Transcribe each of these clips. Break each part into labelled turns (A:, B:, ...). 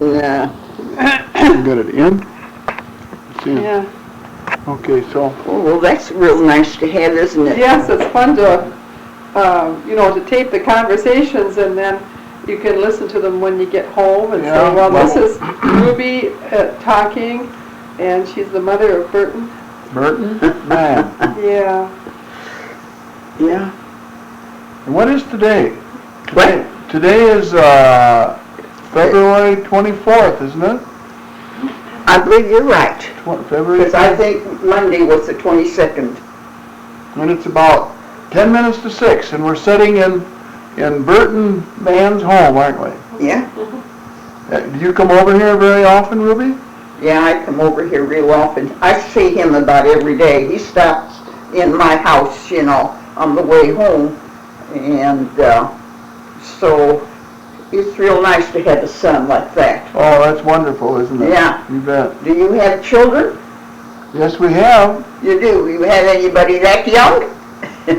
A: Yeah.
B: Got it in? See.
A: Yeah.
B: Okay, so.
A: Oh, well, that's real nice to have, isn't it?
C: Yes, it's fun to, to tape the conversations, and then you can listen to them when you get home and say, well, this is Ruby talking, and she's the mother of Burton.
B: Burton? Mann.
C: Yeah.
A: Yeah.
B: And what is today?
A: What?
B: Today is February 24th, isn't it?
A: I believe you're right.
B: February.
A: Because I think Monday was the 22nd.
B: And it's about 10 minutes to 6, and we're sitting in Burton Mann's home, aren't we?
A: Yeah?
B: Do you come over here very often, Ruby?
A: Yeah, I come over here real often. I see him about every day. He stops in my house, on the way home. And so it's real nice to have a son like that.
B: Oh, that's wonderful, isn't it?
A: Yeah.
B: You bet.
A: Do you have children?
B: Yes, we have.
A: You do. You have anybody that young?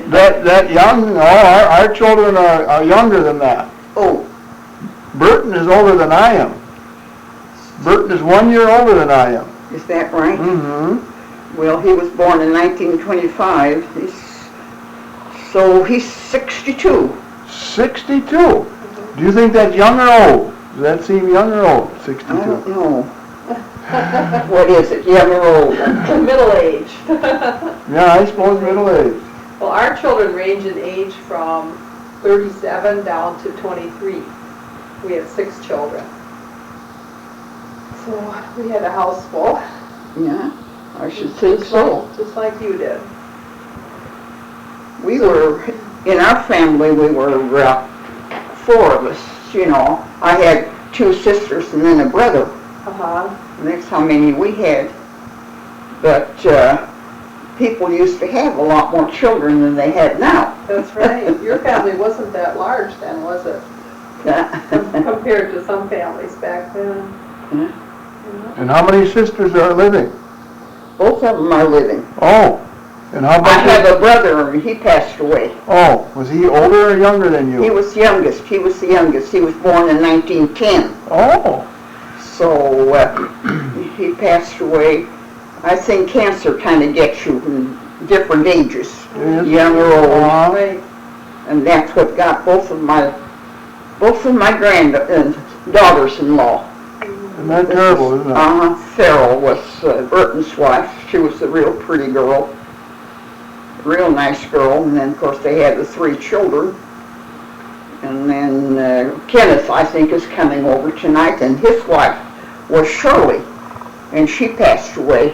B: That young? No, our children are younger than that.
A: Oh.
B: Burton is older than I am. Burton is 1 year older than I am.
A: Is that right?
B: Mm-hmm.
A: Well, he was born in 1925. So he's 62.
B: 62? Do you think that's young or old? Does that seem young or old, 62?
A: I don't know. What is it, young or old?
C: Middle-aged.
B: Yeah, I suppose middle-aged.
C: Well, our children range in age from 37 down to 23. We have 6 children. So we had a house full.
A: Yeah, I should think so.
C: Just like you did.
A: We were, in our family, we were 4 of us, I had 2 sisters and then a brother.
C: Uh-huh.
A: And that's how many we had. But people used to have a lot more children than they have now.
C: That's right. Your family wasn't that large then, was it? Compared to some families back then.
A: Yeah.
B: And how many sisters are living?
A: Both of them are living.
B: Oh, and how
A: I
B: about
A: have a brother, and he passed away.
B: Oh, was he older or younger than you?
A: He was youngest. He was the youngest. He was born in 1910.
B: Oh.
A: So he passed away. I think cancer kind of gets you in different ages, young or old.
C: Right.
A: And that's what got both of my daughters-in-law.
B: Isn't that terrible, isn't it?
A: Farrell was Burton's wife. She was a real pretty girl, real nice girl. And then, of course, they had the 3 children. And then Kenneth, I think, is coming over tonight, and his wife was Shirley, and she passed away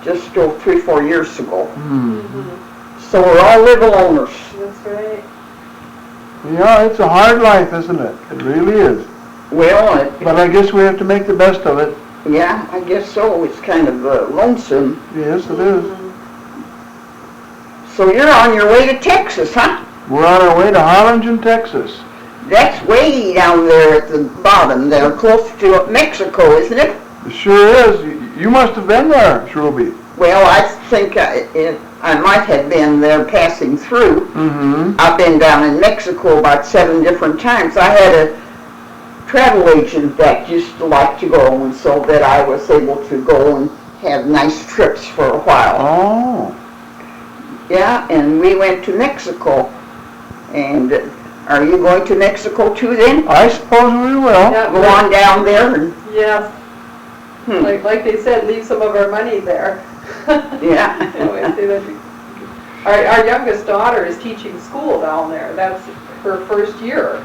A: just 3-4 years ago.
B: Mm-hmm.
A: So we're all live aloners.
C: That's right.
B: Yeah, it's a hard life, isn't it? It really is.
A: Well,
B: But I guess we have to make the best of it.
A: yeah, I guess so. It's kind of lonesome.
B: Yes, it is.
A: So you're on your way to Texas, huh?
B: We're on our way to Harlingen, Texas.
A: That's way down there at the bottom there, close to Mexico, isn't it?
B: It sure is. You must have been there, Ruby.
A: Well, I think I might have been there passing through.
B: Mm-hmm.
A: I've been down in Mexico about 7 different times. I had a travel agent that used to like to go, and so that I was able to go and have nice trips for a while.
B: Oh.
A: Yeah, and we went to Mexico. And are you going to Mexico too then?
B: I suppose we will.
C: Yeah,
A: Go on down there and...
C: Yes. Like they said, leave some of our money there.
A: Yeah.
C: Our youngest daughter is teaching school down there. That's her first year.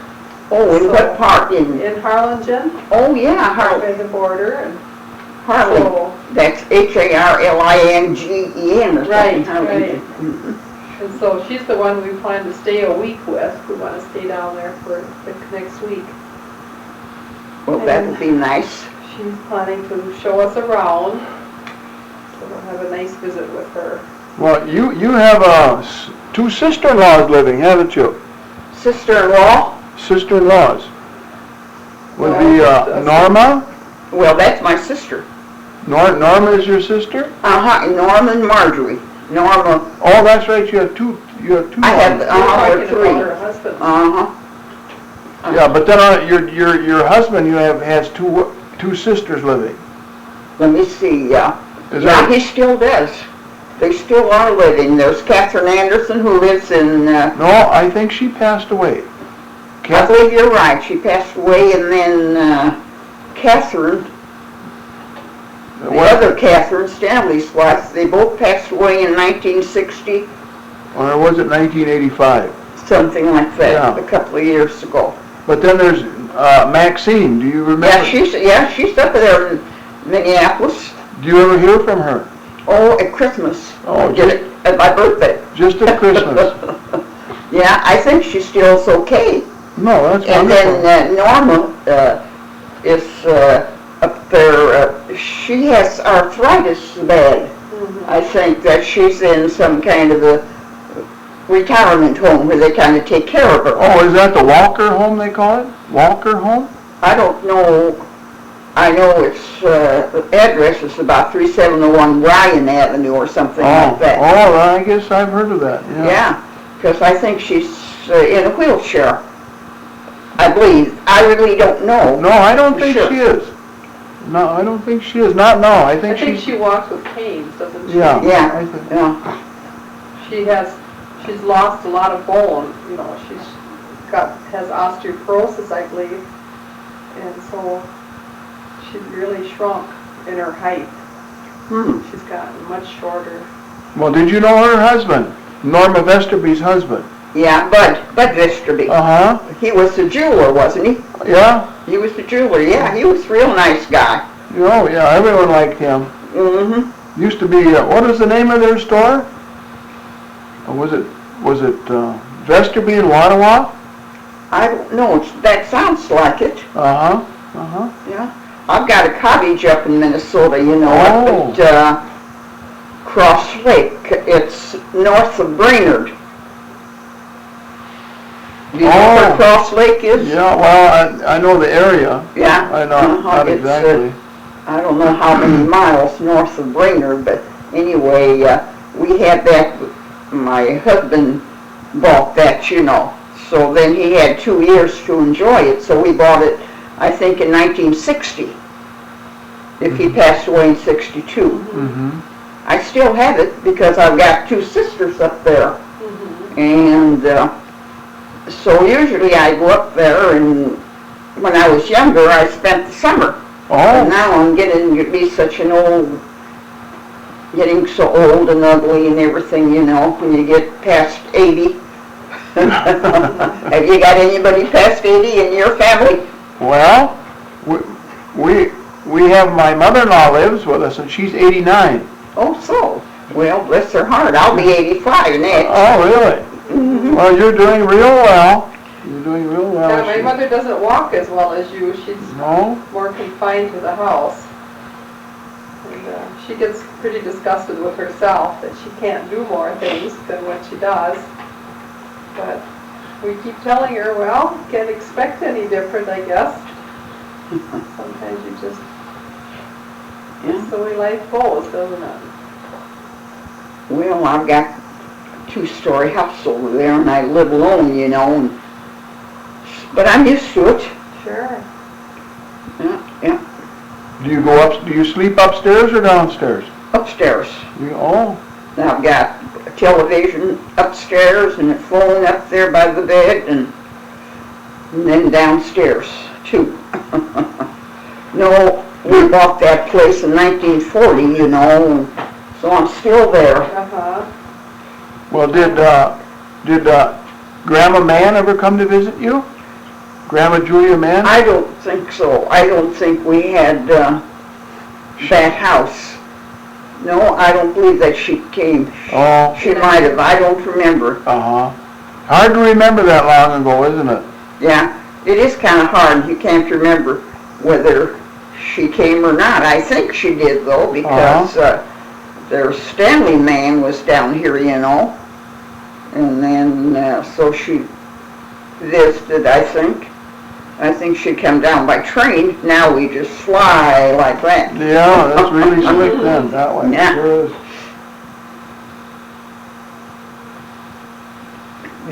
A: Oh, in what part?
C: In Harlingen.
A: Oh, yeah,
C: By
A: Harlingen.
C: the border. And
A: Harlingen.
C: so,
A: That's Harlingen or
C: right,
A: something.
C: right. And so she's the one we plan to stay a week with. We want to stay down there for the next week.
A: Well, that would be nice.
C: She's planning to show us around. So we'll have a nice visit with her.
B: Well, you have 2 sister-in-laws living, haven't you?
A: Sister-in-law?
B: Sister-in-laws. Would be Norma?
A: Well, that's my sister.
B: Norma is your sister?
A: Norma and Marjorie. Norma.
B: Oh, that's right. You have two.
A: I have
C: We're talking
A: 3.
C: about her husband.
B: Yeah, but then your husband, has two sisters living.
A: Let me see,
B: Is
A: yeah,
B: that-
A: he still does. They still are living. There's Catherine Anderson who lives in,
B: No, I think she passed away.
A: I believe you're right, she passed away, and then Catherine, the other Catherine, Stanley's wife, they both passed away in 1960,
B: Or was it 1985?
A: something like that,
B: Yeah.
A: a couple of years ago.
B: But then there's Maxine. Do you remember?
A: Yeah, she's up there in Minneapolis.
B: Do you ever hear from her?
A: Oh, at Christmas.
B: Oh,
A: Get it at my birthday.
B: Just at Christmas.
A: Yeah, I think she still's okay.
B: No, that's
A: And
B: wonderful.
A: then Norma is up there. She has arthritis bad. I think that she's in some kind of a retirement home where they kind of take care of her.
B: Oh, is that the Walker home they call it? Walker home?
A: I don't know. I know its address is about 3701 Bryan Avenue or something like that.
B: Oh, I guess I've heard of that. Yeah.
A: Yeah, because I think she's in a wheelchair. I believe. I really don't know.
B: No, I don't think
A: Sure.
B: she is. No, I don't think she is. Not now. I think
C: I think
B: she's.
C: she walks with canes, doesn't she?
B: Yeah.
A: Yeah,
B: I think.
A: yeah.
C: She's lost a lot of bone, has osteoporosis, I believe, and so she's really shrunk in her height. She's gotten much shorter.
B: Well, did you know her husband? Norma Vesterby's husband.
A: Yeah, Bud Vesterby.
B: Uh-huh.
A: He was the jeweler, wasn't he?
B: Yeah?
A: He was the jeweler, yeah. He was a real nice guy.
B: Oh, yeah. Everyone liked him.
A: Mm-hmm.
B: Used to be, what is the name of their store? Was it Vesterby in Wattawa?
A: I don't know. That sounds like it.
B: Uh-huh. Uh-huh.
A: Yeah. I've got a cottage up in Minnesota,
B: Oh.
A: up at Cross Lake. It's north of Brainerd. Do you know where Cross Lake is?
B: Yeah, well, I know the area.
A: Yeah.
B: I know, not
A: It's,
B: exactly.
A: I don't know how many miles north of Brainerd, but anyway, we had that, my husband bought that, So then he had 2 years to enjoy it, so we bought it, I think, in 1960. If he passed away in 62.
B: Mm-hmm.
A: I still have it because I've got 2 sisters up there. And so usually I go up there, and when I was younger, I spent the summer. And now I'm getting to be getting so old and ugly and everything, when you get past 80. Have you got anybody past 80 in your family?
B: Well, we have, my mother-in-law lives with us, and she's 89.
A: Oh, so. Well, bless her heart. I'll be 85 next.
B: Oh, really? Well, you're doing real well. You're doing real well.
C: Yeah, my mother doesn't walk as well as you. She's
B: No?
C: more confined to the house. And she gets pretty disgusted with herself that she can't do more things than what she does. But we keep telling her, well, can't expect any different, I guess. Sometimes you just, that's the way life goes, doesn't it?
A: Well, I've got a 2-story house over there, and I live alone, but I'm used to it.
C: Sure.
A: Yeah.
B: Do you sleep upstairs or downstairs?
A: Upstairs.
B: Oh.
A: Now I've got a television upstairs and a phone up there by the bed, and then downstairs, too. No, we bought that place in 1940, and so I'm still there.
C: Uh-huh.
B: Well, did Grandma Mann ever come to visit you? Grandma Julia Mann?
A: I don't think so. I don't think we had that house. No, I don't believe that she came.
B: Oh.
A: She might have. I don't remember.
B: Uh-huh. Hard to remember that long ago, isn't it?
A: Yeah, it is kind of hard. You can't remember whether she came or not. I think she did, though, because their Stanley Mann was down here, and then so she visited, I think. I think she'd come down by train. Now we just fly like that.
B: Yeah, that's really slick then, that way.
A: Yeah.
B: Sure is.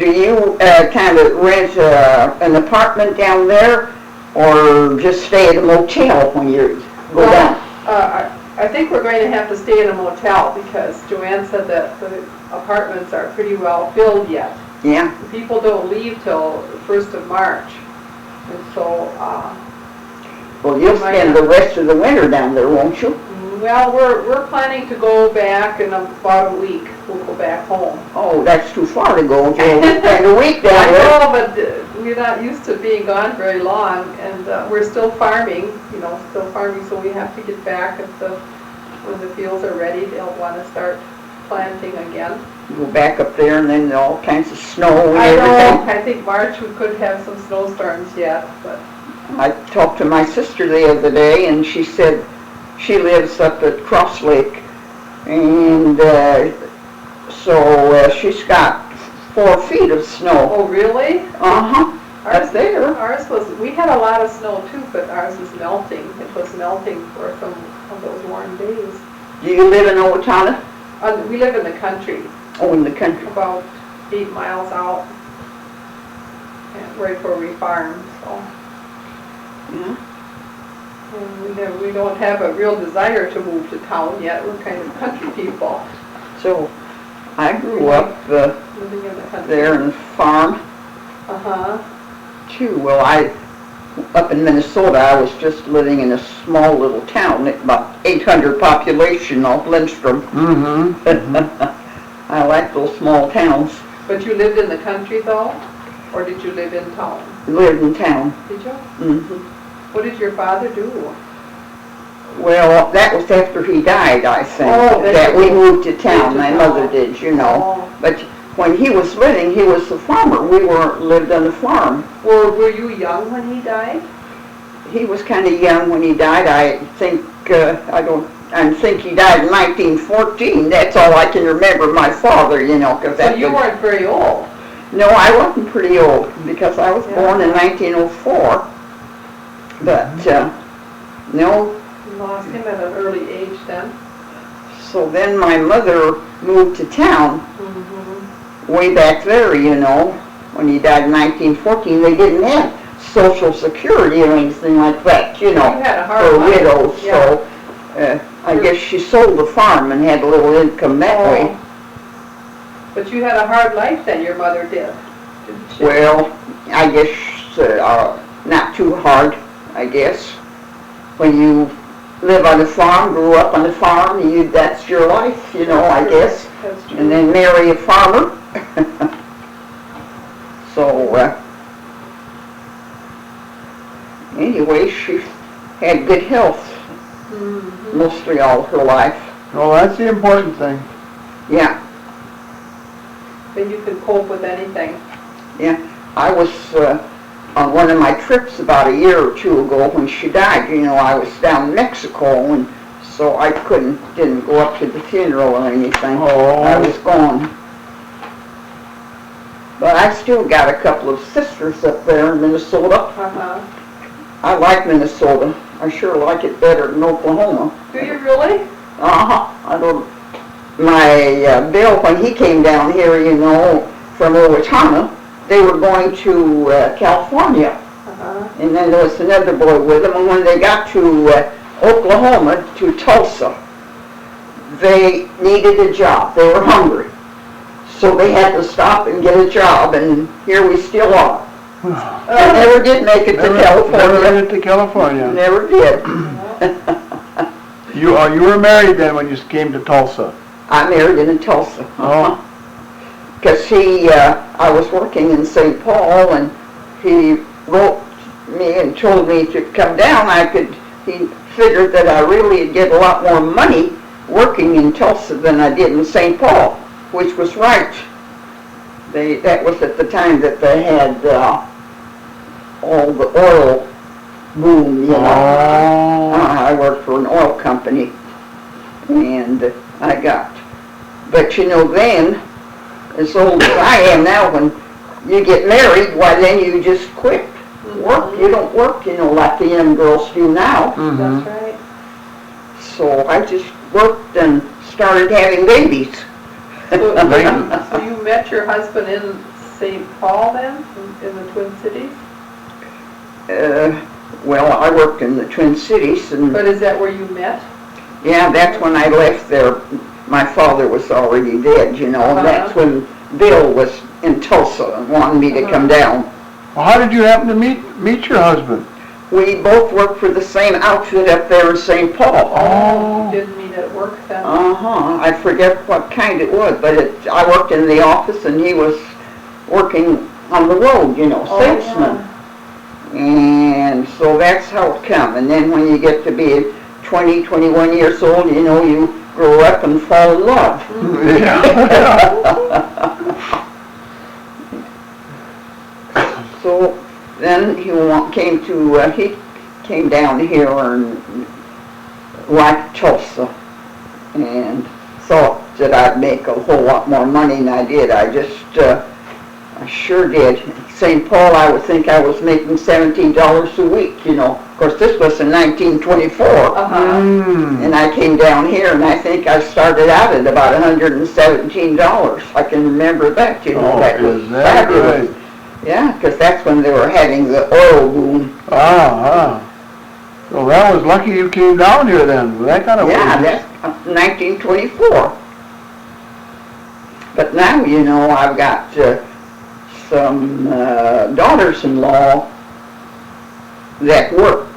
A: do you kind of rent an apartment down there, or just stay at a motel when you go down?
C: I think we're going to have to stay in a motel because Joanne said that the apartments are pretty well filled yet.
A: Yeah.
C: People don't leave till the 1st of March. And so,
A: Well, you'll spend the rest of the winter down there, won't you?
C: well, we're planning to go back in about a week. We'll go back home.
A: Oh, that's too far to go. You'll spend a week down
C: I
A: there.
C: know, but we're not used to being gone very long, and we're still farming, so we have to get back when the fields are ready. They'll want to start planting again.
A: Go back up there, and then all kinds of snow and
C: I know,
A: everything.
C: I think March we could have some snowstorms yet, but
A: I talked to my sister the other day, and she said she lives up at Cross Lake, and so she's got 4 feet of snow.
C: oh, really?
A: Uh-huh, up there.
C: We had a lot of snow too, but ours is melting. It was melting for some of those warm days.
A: Do you live in Owatonna?
C: We live in the country,
A: Oh, in the country.
C: about 8 miles out, and right where we farm, so.
A: Yeah.
C: And we don't have a real desire to move to town yet. We're kind of country people,
A: So I grew up
C: living in the country.
A: there and farm
C: Uh-huh.
A: too. Well, up in Minnesota, I was just living in a small little town, about 800 population off Lindstrom. I like those small towns.
C: But you lived in the country though? Or did you live in town?
A: Lived in town.
C: Did you?
A: hmm
C: What did your father do?
A: Well, that was after he died, I think,
C: Oh, then
A: that
C: you
A: we moved to town.
C: moved to
A: My
C: town.
A: mother did, you know.
C: Oh.
A: But when he was living, he was a farmer. We lived on a farm.
C: Were you young when he died?
A: He was kind of young when he died. I think I think he died in 1914. That's all I can remember. My father, you know, because
C: So you weren't very old.
A: No, I wasn't pretty old because I was born in 1904. But no.
C: You lost him at an early age then.
A: So then my mother moved to town. Way back there, you know, when he died in 1914, they didn't have Social Security or anything like that, you know,
C: You had a hard
A: for
C: life.
A: widows.
C: Yeah.
A: So I guess she sold the farm and had a little income that way.
C: But you had a hard life then, your mother did, didn't she?
A: Well, I guess not too hard, I guess. When you live on a farm, grew up on a farm, that's your life, you know, I guess.
C: That's true.
A: And then marry a farmer. So, anyway, she had good health mostly all her life.
B: Well, that's the important thing.
A: Yeah,
C: Then you could cope with anything.
A: yeah. I was on one of my trips about a year or two ago when she died. You know, I was down in Mexico, and so I didn't go up to the funeral or anything.
B: Oh.
A: I was gone. But I still got a couple of sisters up there in Minnesota.
C: Uh-huh.
A: I like Minnesota. I sure like it better than Oklahoma.
C: Do you really?
A: I don't. My Bill, when he came down here, you know, from Owatonna, they were going to California,
C: Uh-huh.
A: and then there was another boy with them. And when they got to Oklahoma, to Tulsa, they needed a job. They were hungry, so they had to stop and get a job. And here we still are. I never did make it to California.
B: Never made it to California.
A: Never did.
B: You were married then when you came to Tulsa?
A: I married him in Tulsa.
B: Oh.
A: Because I was working in St. Paul, and he wrote me and told me to come down. He figured that I really would get a lot more money working in Tulsa than I did in St. Paul, which was right. That was at the time that they had all the oil boom, you know.
B: Oh.
A: I worked for an oil company, and but you know then, as old as I am now, when you get married, why then you just quit work. You don't work, you know, like the young girls do now.
C: That's right.
A: So I just worked and started having babies.
C: So you met your husband in St. Paul then, in the Twin Cities?
A: Well, I worked in the Twin Cities, and
C: But is that where you met?
A: yeah, that's when I left there. My father was already dead, you know, and that's when Bill was in Tulsa and wanted me to come down.
B: Well, how did you happen to meet your husband?
A: We both worked for the same outfit up there in St. Paul.
C: Oh, you didn't meet at work then?
A: I forget what kind it was, but I worked in the office and he was working on the road, you know, salesman. And so that's how it come. And then when you get to be 20, 21 years old, you know, you grow up and fall in love.
B: Yeah.
A: So then he came down here and liked Tulsa and thought that I'd make a whole lot more money than I did. I sure did. St. Paul, I would think I was making $17 a week, you know. Of course, this was in 1924. And I came down here, and I think I started out at about $117. I can remember that, you know. That was fabulous. Right? Yeah, because that's when they were having the oil boom.
B: Well, that was lucky you came down here then. That kind of
A: yeah, that's 1924. But now, you know, I've got some daughters-in-law that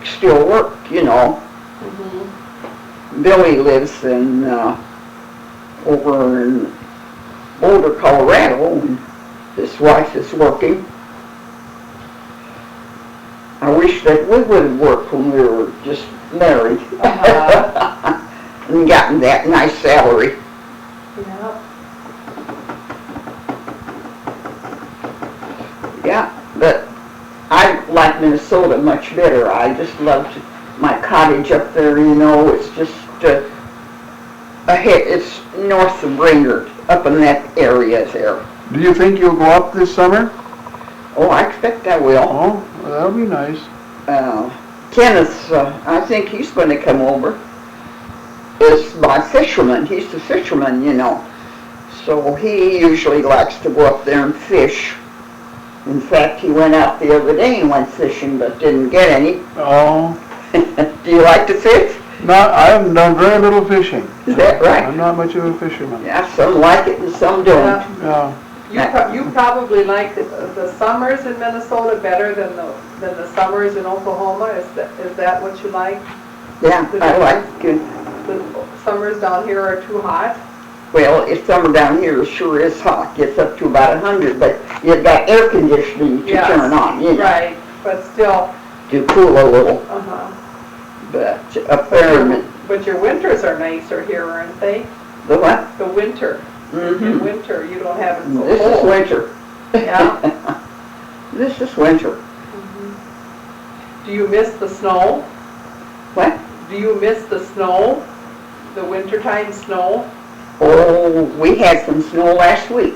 A: still work, you know. Billy lives in over in Boulder, Colorado, and his wife is working. I wish that we would have worked when we were just married and gotten that nice salary. Yeah, but I like Minnesota much better. I just loved my cottage up there, you know. It's just it's north of Brainerd, up in that area there.
B: Do you think you'll go up this summer?
A: Oh, I expect I will.
B: Oh, well, that'll be nice.
A: Kenneth, I think he's going to come over. Is my fisherman. He's the fisherman, you know. So he usually likes to go up there and fish. In fact, he went out the other day and went fishing, but didn't get any.
B: Oh.
A: Do you like to fish?
B: No, I haven't done very little fishing.
A: Is that right?
B: I'm not much of a fisherman.
A: Yeah, some like it and some don't.
B: Yeah.
C: You probably like the summers in Minnesota better than the summers in Oklahoma. Is that what you like?
A: Yeah, I like it.
C: The summers down here are too hot.
A: Well, summer down here sure is hot. Gets up to about 100, but you've got air conditioning to turn on, you know.
C: Right, but still.
A: To cool a little. But up there.
C: But your winters are nicer here, aren't they?
A: The what?
C: The winter. In winter, you don't have it so
A: This
C: cold.
A: is winter.
C: Yeah.
A: This is winter.
C: Do you miss the snow?
A: What?
C: Do you miss the snow? The wintertime snow?
A: Oh, we had some snow last week,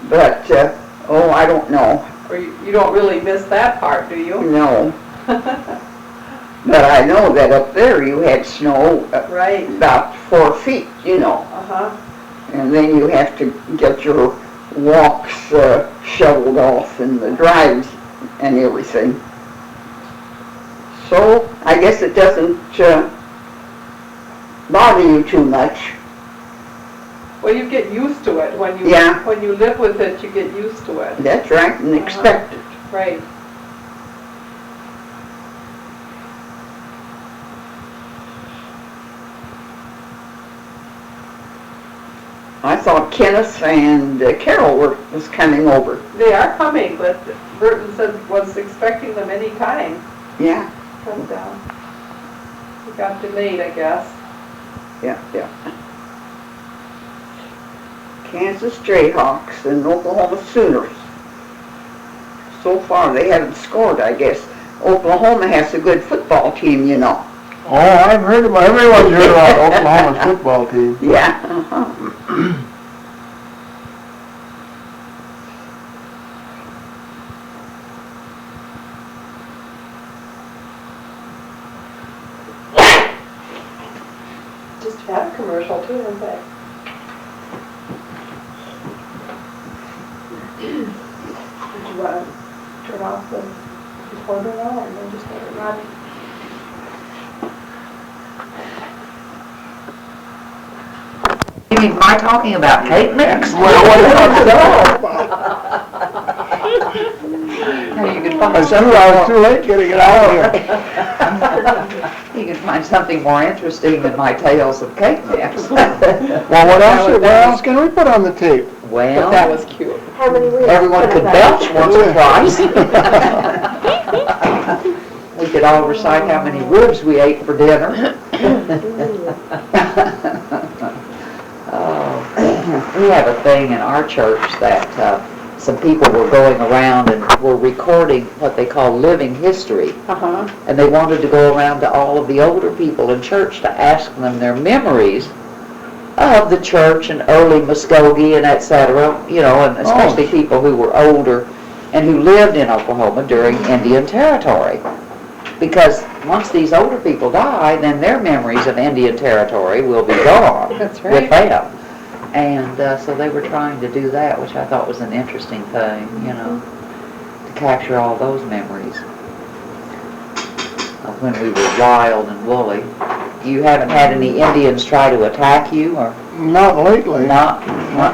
A: but, I don't know.
C: Or you don't really miss that part, do you?
A: No. But I know that up there you had snow
C: right.
A: About 4 feet, you know. And then you have to get your walks shoveled off and the drives and everything. So I guess it doesn't bother you too much.
C: Well, you get used to it. When you live with it, you get used to it.
A: That's right, and expect it.
C: Right.
A: I thought Kenneth and Carol was coming over.
C: They are coming, but Burton was expecting them any time.
A: Yeah.
C: Come down. It got delayed, I guess.
A: Yeah. Kansas Jayhawks and Oklahoma Sooners. So far they haven't scored, I guess. Oklahoma has a good football team, you know.
B: Oh, I've heard about, everyone's heard about Oklahoma's football team.
A: Yeah.
C: Just had a commercial too, didn't they?
D: shut off before they're on, and they just let it run.
E: You mean my talking about cake mix?
B: Well, what
E: You can
B: I
E: find
B: said,
E: something
B: I was
E: more,
B: too late getting it out here.
E: you can find something more interesting than my tales of cake mix.
B: Well, what else can we put on the tape?
E: Well,
C: That was cute.
D: How many ribs?
E: everyone could belch once or twice. We could all recite how many ribs we ate for dinner. Oh, we have a thing in our church that some people were going around and were recording what they call living history.
C: Uh-huh.
E: And they wanted to go around to all of the older people in church to ask them their memories of the church and early Muskogee and et cetera, you know, and especially people who were older and who lived in Oklahoma during Indian Territory. Because once these older people die, then their memories of Indian Territory will be gone.
C: That's right.
E: With them. And so they were trying to do that, which I thought was an interesting thing, you know, to capture all those memories of when we were wild and woolly. You haven't had any Indians try to attack you, or
B: Not lately.
E: not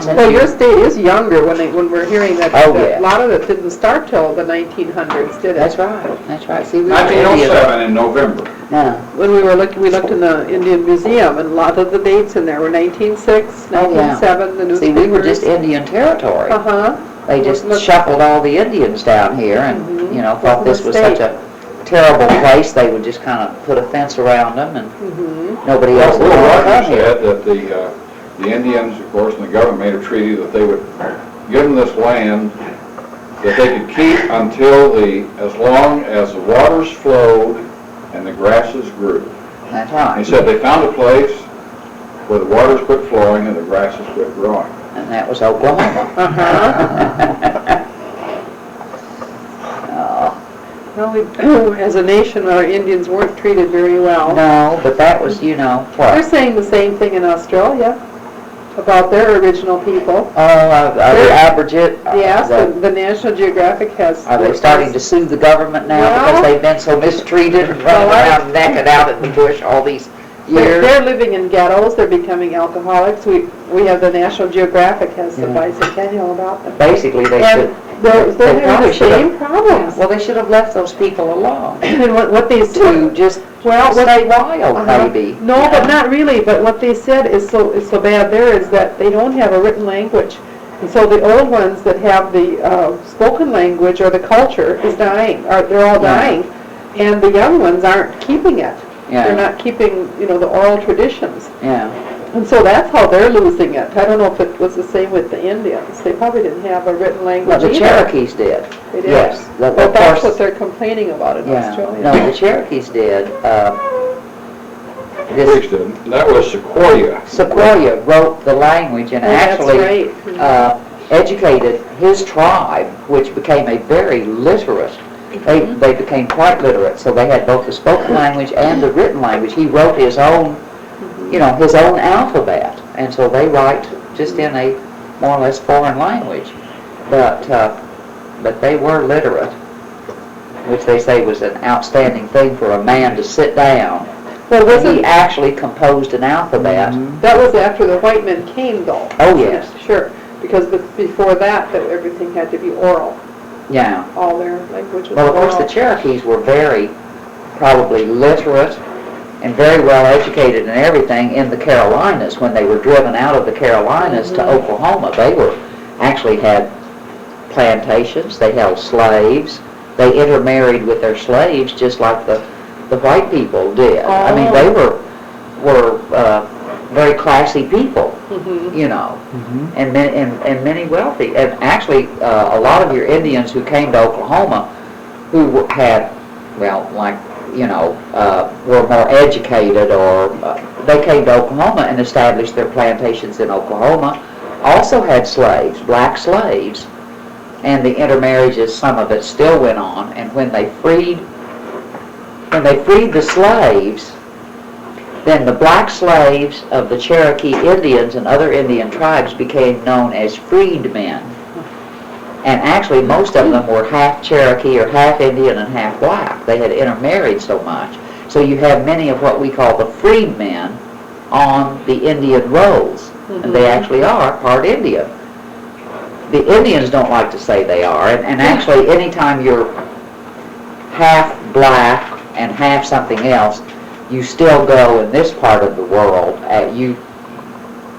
E: since
C: Well,
E: you...
C: your state is younger when we're hearing that.
E: Oh,
C: that
E: yeah.
C: A lot of it didn't start till the 1900s, did it?
E: That's right, that's right. See, we were Indians.
F: 1907 in November.
E: Yeah.
C: When we looked in the Indian Museum, and a lot of the dates in there were 1906,
E: Oh, yeah.
C: 1907, the
E: See,
C: newspapers.
E: we were just Indian Territory.
C: Uh-huh.
E: They just
C: Look-
E: shuffled all the Indians down here and, you know, thought
C: Wasn't a
E: this was
C: state.
E: such a terrible place, they would just kind of put a fence around them and nobody else
F: Will
E: would want to come
F: Rogers
E: here.
F: said that the Indians, of course, and the government made a treaty that they would give them this land that they could keep until as long as the waters flowed and the grasses grew.
E: That's
F: He
E: right.
F: said they found a place where the waters quit flowing and the grasses quit growing.
E: And that was Oklahoma.
C: Well, as a nation, our Indians weren't treated very well.
E: No, but that was, you know,
C: They're
E: what?
C: saying the same thing in Australia about their original people.
E: The Aboriginal.
C: Yes, the National Geographic has...
E: Are they starting to sue the government now
C: Well-
E: because they've been so mistreated and running around naked out in the bush all these years?
C: They're living in ghettos, they're becoming alcoholics. We have the National Geographic has the bicentennial about them.
E: Basically, they
C: And
E: should...
C: they're
E: they
C: having
E: probably
C: the
E: should have-
C: same problems.
E: Well, they should have left those people alone.
C: And what they
E: To
C: said,
E: just
C: well, what-
E: stay wild,
C: Uh-huh.
E: maybe.
C: No, but not really, but what they said is so bad there is that they don't have a written language. And so the old ones that have the spoken language or the culture is dying, or they're all dying. And the young ones aren't keeping it.
E: Yeah.
C: They're not keeping, the oral traditions.
E: Yeah.
C: And so that's how they're losing it. I don't know if it was the same with the Indians. They probably didn't have a written language
E: Well, the
C: either.
E: Cherokees did.
C: They did.
E: Yes.
C: But
E: Of
C: that's
E: course,
C: what they're complaining about in
E: yeah.
C: Australia.
E: No, the Cherokees did.
F: Greeks
E: This
F: didn't. That was Sequoia.
E: Sequoia wrote the language and
C: Oh, that's
E: actually
C: right.
E: educated his tribe, which became a very literate. They became quite literate, so they had both the spoken language and the written language. He wrote his own, his own alphabet, and so they write just in a more or less foreign language. But they were literate, which they say was an outstanding thing for a man to sit down.
C: Well,
E: He
C: wasn't,
E: actually composed an alphabet.
C: that was after the white men came, though.
E: Oh, yes.
C: Sure, because before that everything had to be oral.
E: Yeah.
C: All their language was
E: Well, of course,
C: oral.
E: the Cherokees were very, probably literate and very well educated and everything in the Carolinas. When they were driven out of the Carolinas to Oklahoma, they actually had plantations, they held slaves, they intermarried with their slaves just like the white people did. I mean, they were very classy people, and many wealthy. And actually, a lot of your Indians who came to Oklahoma, who had, were more educated, or they came to Oklahoma and established their plantations in Oklahoma, also had slaves, black slaves, and the intermarriages, some of it still went on. And when they freed the slaves, then the black slaves of the Cherokee Indians and other Indian tribes became known as freedmen. And actually, most of them were half Cherokee or half Indian and half black. They had intermarried so much. So you have many of what we call the freedmen on the Indian rolls. And they actually are part Indian. The Indians don't like to say they are. And actually, anytime you're half black and half something else, you still go in this part of the world,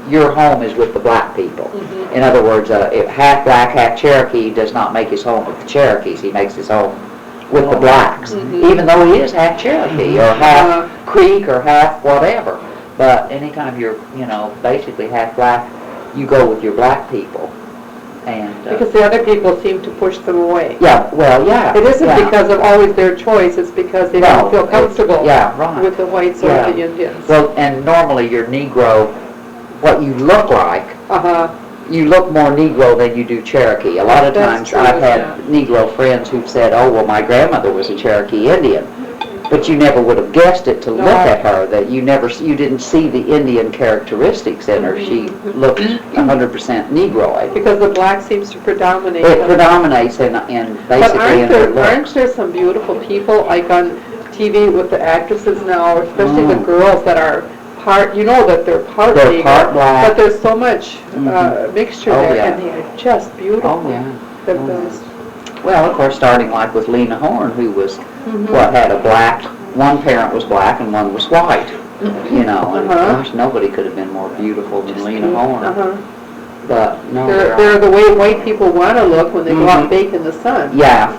E: your home is with the black people. In other words, if half black, half Cherokee does not make his home with the Cherokees, he makes his home with the blacks, even though he is half Cherokee or half Creek or half whatever. But anytime you're, basically half black, you go with your black people. And
C: Because the other people seem to push them away.
E: yeah, well, yeah.
C: It isn't
E: yeah.
C: because of always their choice, it's because they don't feel comfortable
E: right.
C: with the whites or the Indians.
E: Well, and normally your Negro, what you look like, you look more Negro than you do Cherokee. A lot of
C: That's
E: times
C: true,
E: I've had Negro friends who've said, oh, well, my grandmother was a Cherokee Indian. But you never would have guessed it to look at her, that you didn't see the Indian characteristics in her. She looked 100% Negroid.
C: Because the black seems to predominate.
E: It predominates in basically in her
C: Aren't
E: looks.
C: there some beautiful people, like on TV with the actresses now, especially the girls that are part, that they're part
E: They're
C: Negro,
E: part black.
C: but there's so much mixture
E: Oh,
C: there,
E: yeah.
C: and they are just beautiful.
E: Oh, yeah.
C: Those-
E: Well, of course, starting like with Lena Horne, who was, had a black, one parent was black and one was white, and gosh, nobody could have been more beautiful than Lena Horne. But, no.
C: They're the way white people want to look when they go out and bake in the sun.
E: Yeah,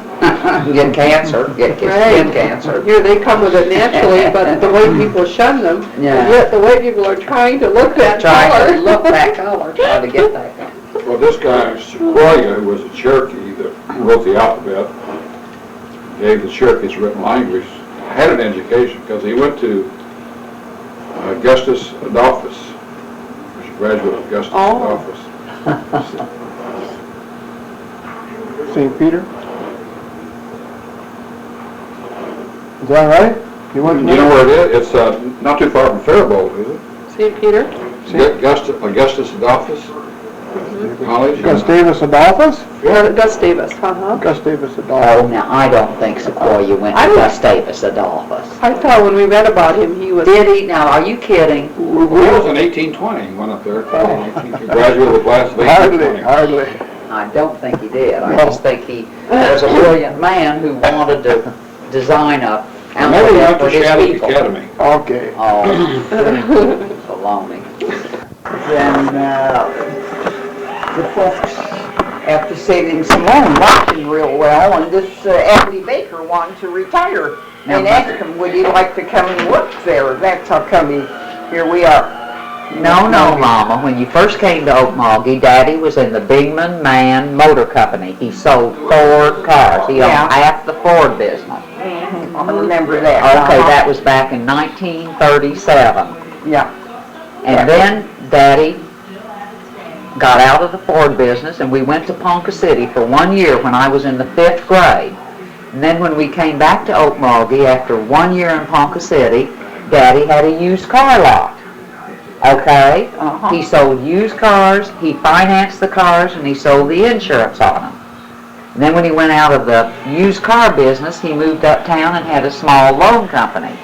E: get cancer, get skin cancer.
C: Here, they come with it naturally, but the white people shun them, and
E: Yeah.
C: yet the white people are trying to look that
E: Trying
C: color.
E: to look that color, trying to get that color.
F: Well, this guy, Sequoia, who was a Cherokee that wrote the alphabet, gave the Cherokees written language, had an education because he went to Augustus Adolphus. He was a graduate of Augustus Adolphus.
B: St. Peter? Is that right? You went
F: You know where it is? It's not too far from Faribault, is it?
C: St. Peter?
F: Augustus Adolphus College?
B: Gustavus Adolphus?
C: Gustavus,
B: Gustavus
E: Oh,
B: Adolphus.
E: now, I don't think Sequoia went to Gustavus Adolphus.
C: I thought when we read about him, he was...
E: Did he? Now, are you kidding?
F: He was in 1820, he went up there. He graduated with the class of 1820.
B: Hardly.
E: I don't think he did. I just think he was a brilliant man who wanted to design a
F: Maybe he went
E: for
F: to
E: his
F: Shattuck
E: people.
F: Academy.
B: Okay.
E: Oh, baloney.
A: Then, the folks, after saving some loan, liked him real well, and this Abby Baker wanted to retire. And asked him, would he like to come and work there? That's how come here we are.
E: No, Mama. When you first came to Okmulgee, Daddy was in the Bingman Mann Motor Company. He sold Ford cars. He owned half the Ford business.
A: I remember that.
E: Okay, that was back in 1937.
A: Yeah.
E: And then Daddy got out of the Ford business, and we went to Ponca City for 1 year when I was in the 5th grade. And then when we came back to Okmulgee after 1 year in Ponca City, Daddy had a used car lot. Okay? He sold used cars, he financed the cars, and he sold the insurance on them. And then when he went out of the used car business, he moved uptown and had a small loan company,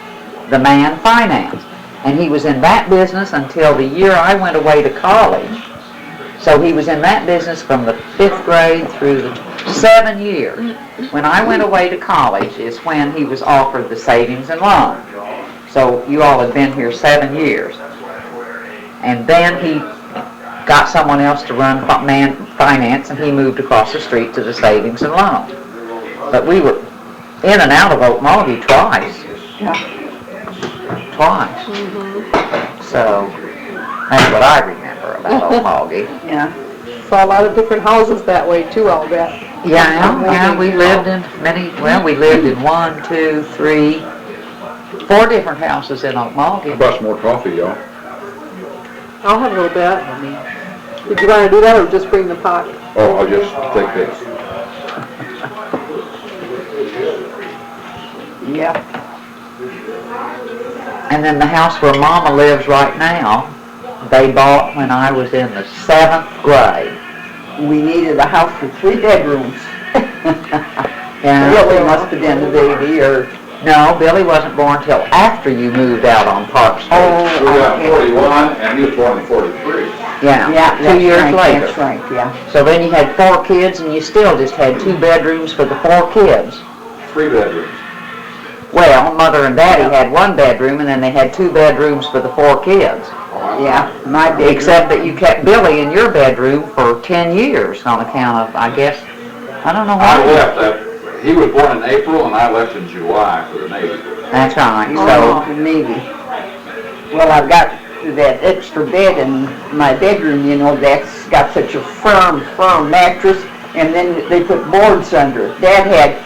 E: the Mann Finance. And he was in that business until the year I went away to college. So he was in that business from the 5th grade through the 7 years. When I went away to college is when he was offered the savings and loan. So you all had been here 7 years. And then he got someone else to run Mann Finance, and he moved across the street to the savings and loan. But we were in and out of Okmulgee twice. Twice. So that's what I remember about Okmulgee.
C: Yeah. Saw a lot of different houses that way too, I'll bet.
E: Yeah, we lived in we lived in 1, 2, 3, 4 different houses in Okmulgee.
F: I brought some more coffee, y'all.
C: I'll have a little bit. Did you want to do that or just bring the pot?
F: Oh, I'll just take this.
A: Yeah.
E: And then the house where Mama lives right now, they bought when I was in the 7th grade.
A: we needed a house with 3 bedrooms.
E: Yeah.
A: Billy must have been the baby, or,
E: No, Billy wasn't born till after you moved out on Park Street.
F: We got 41, and he was born in 43.
E: Yeah,
A: yeah,
E: 2
A: that's
E: years
A: right,
E: later.
A: that's right, yeah.
E: So then you had 4 kids, and you still just had 2 bedrooms for the 4 kids.
F: 3 bedrooms.
E: Well, Mother and Daddy had 1 bedroom, and then they had 2 bedrooms for the 4 kids.
A: Yeah, my bedroom.
E: Except that you kept Billy in your bedroom for 10 years on account of, I guess, I don't know
F: I
E: why.
F: left that, he was born in April, and I left in July for the Navy.
E: That's right,
A: So,
E: so,
A: maybe. Well, I've got that extra bed in my bedroom, you know, that's got such a firm mattress, and then they put boards under it. Dad had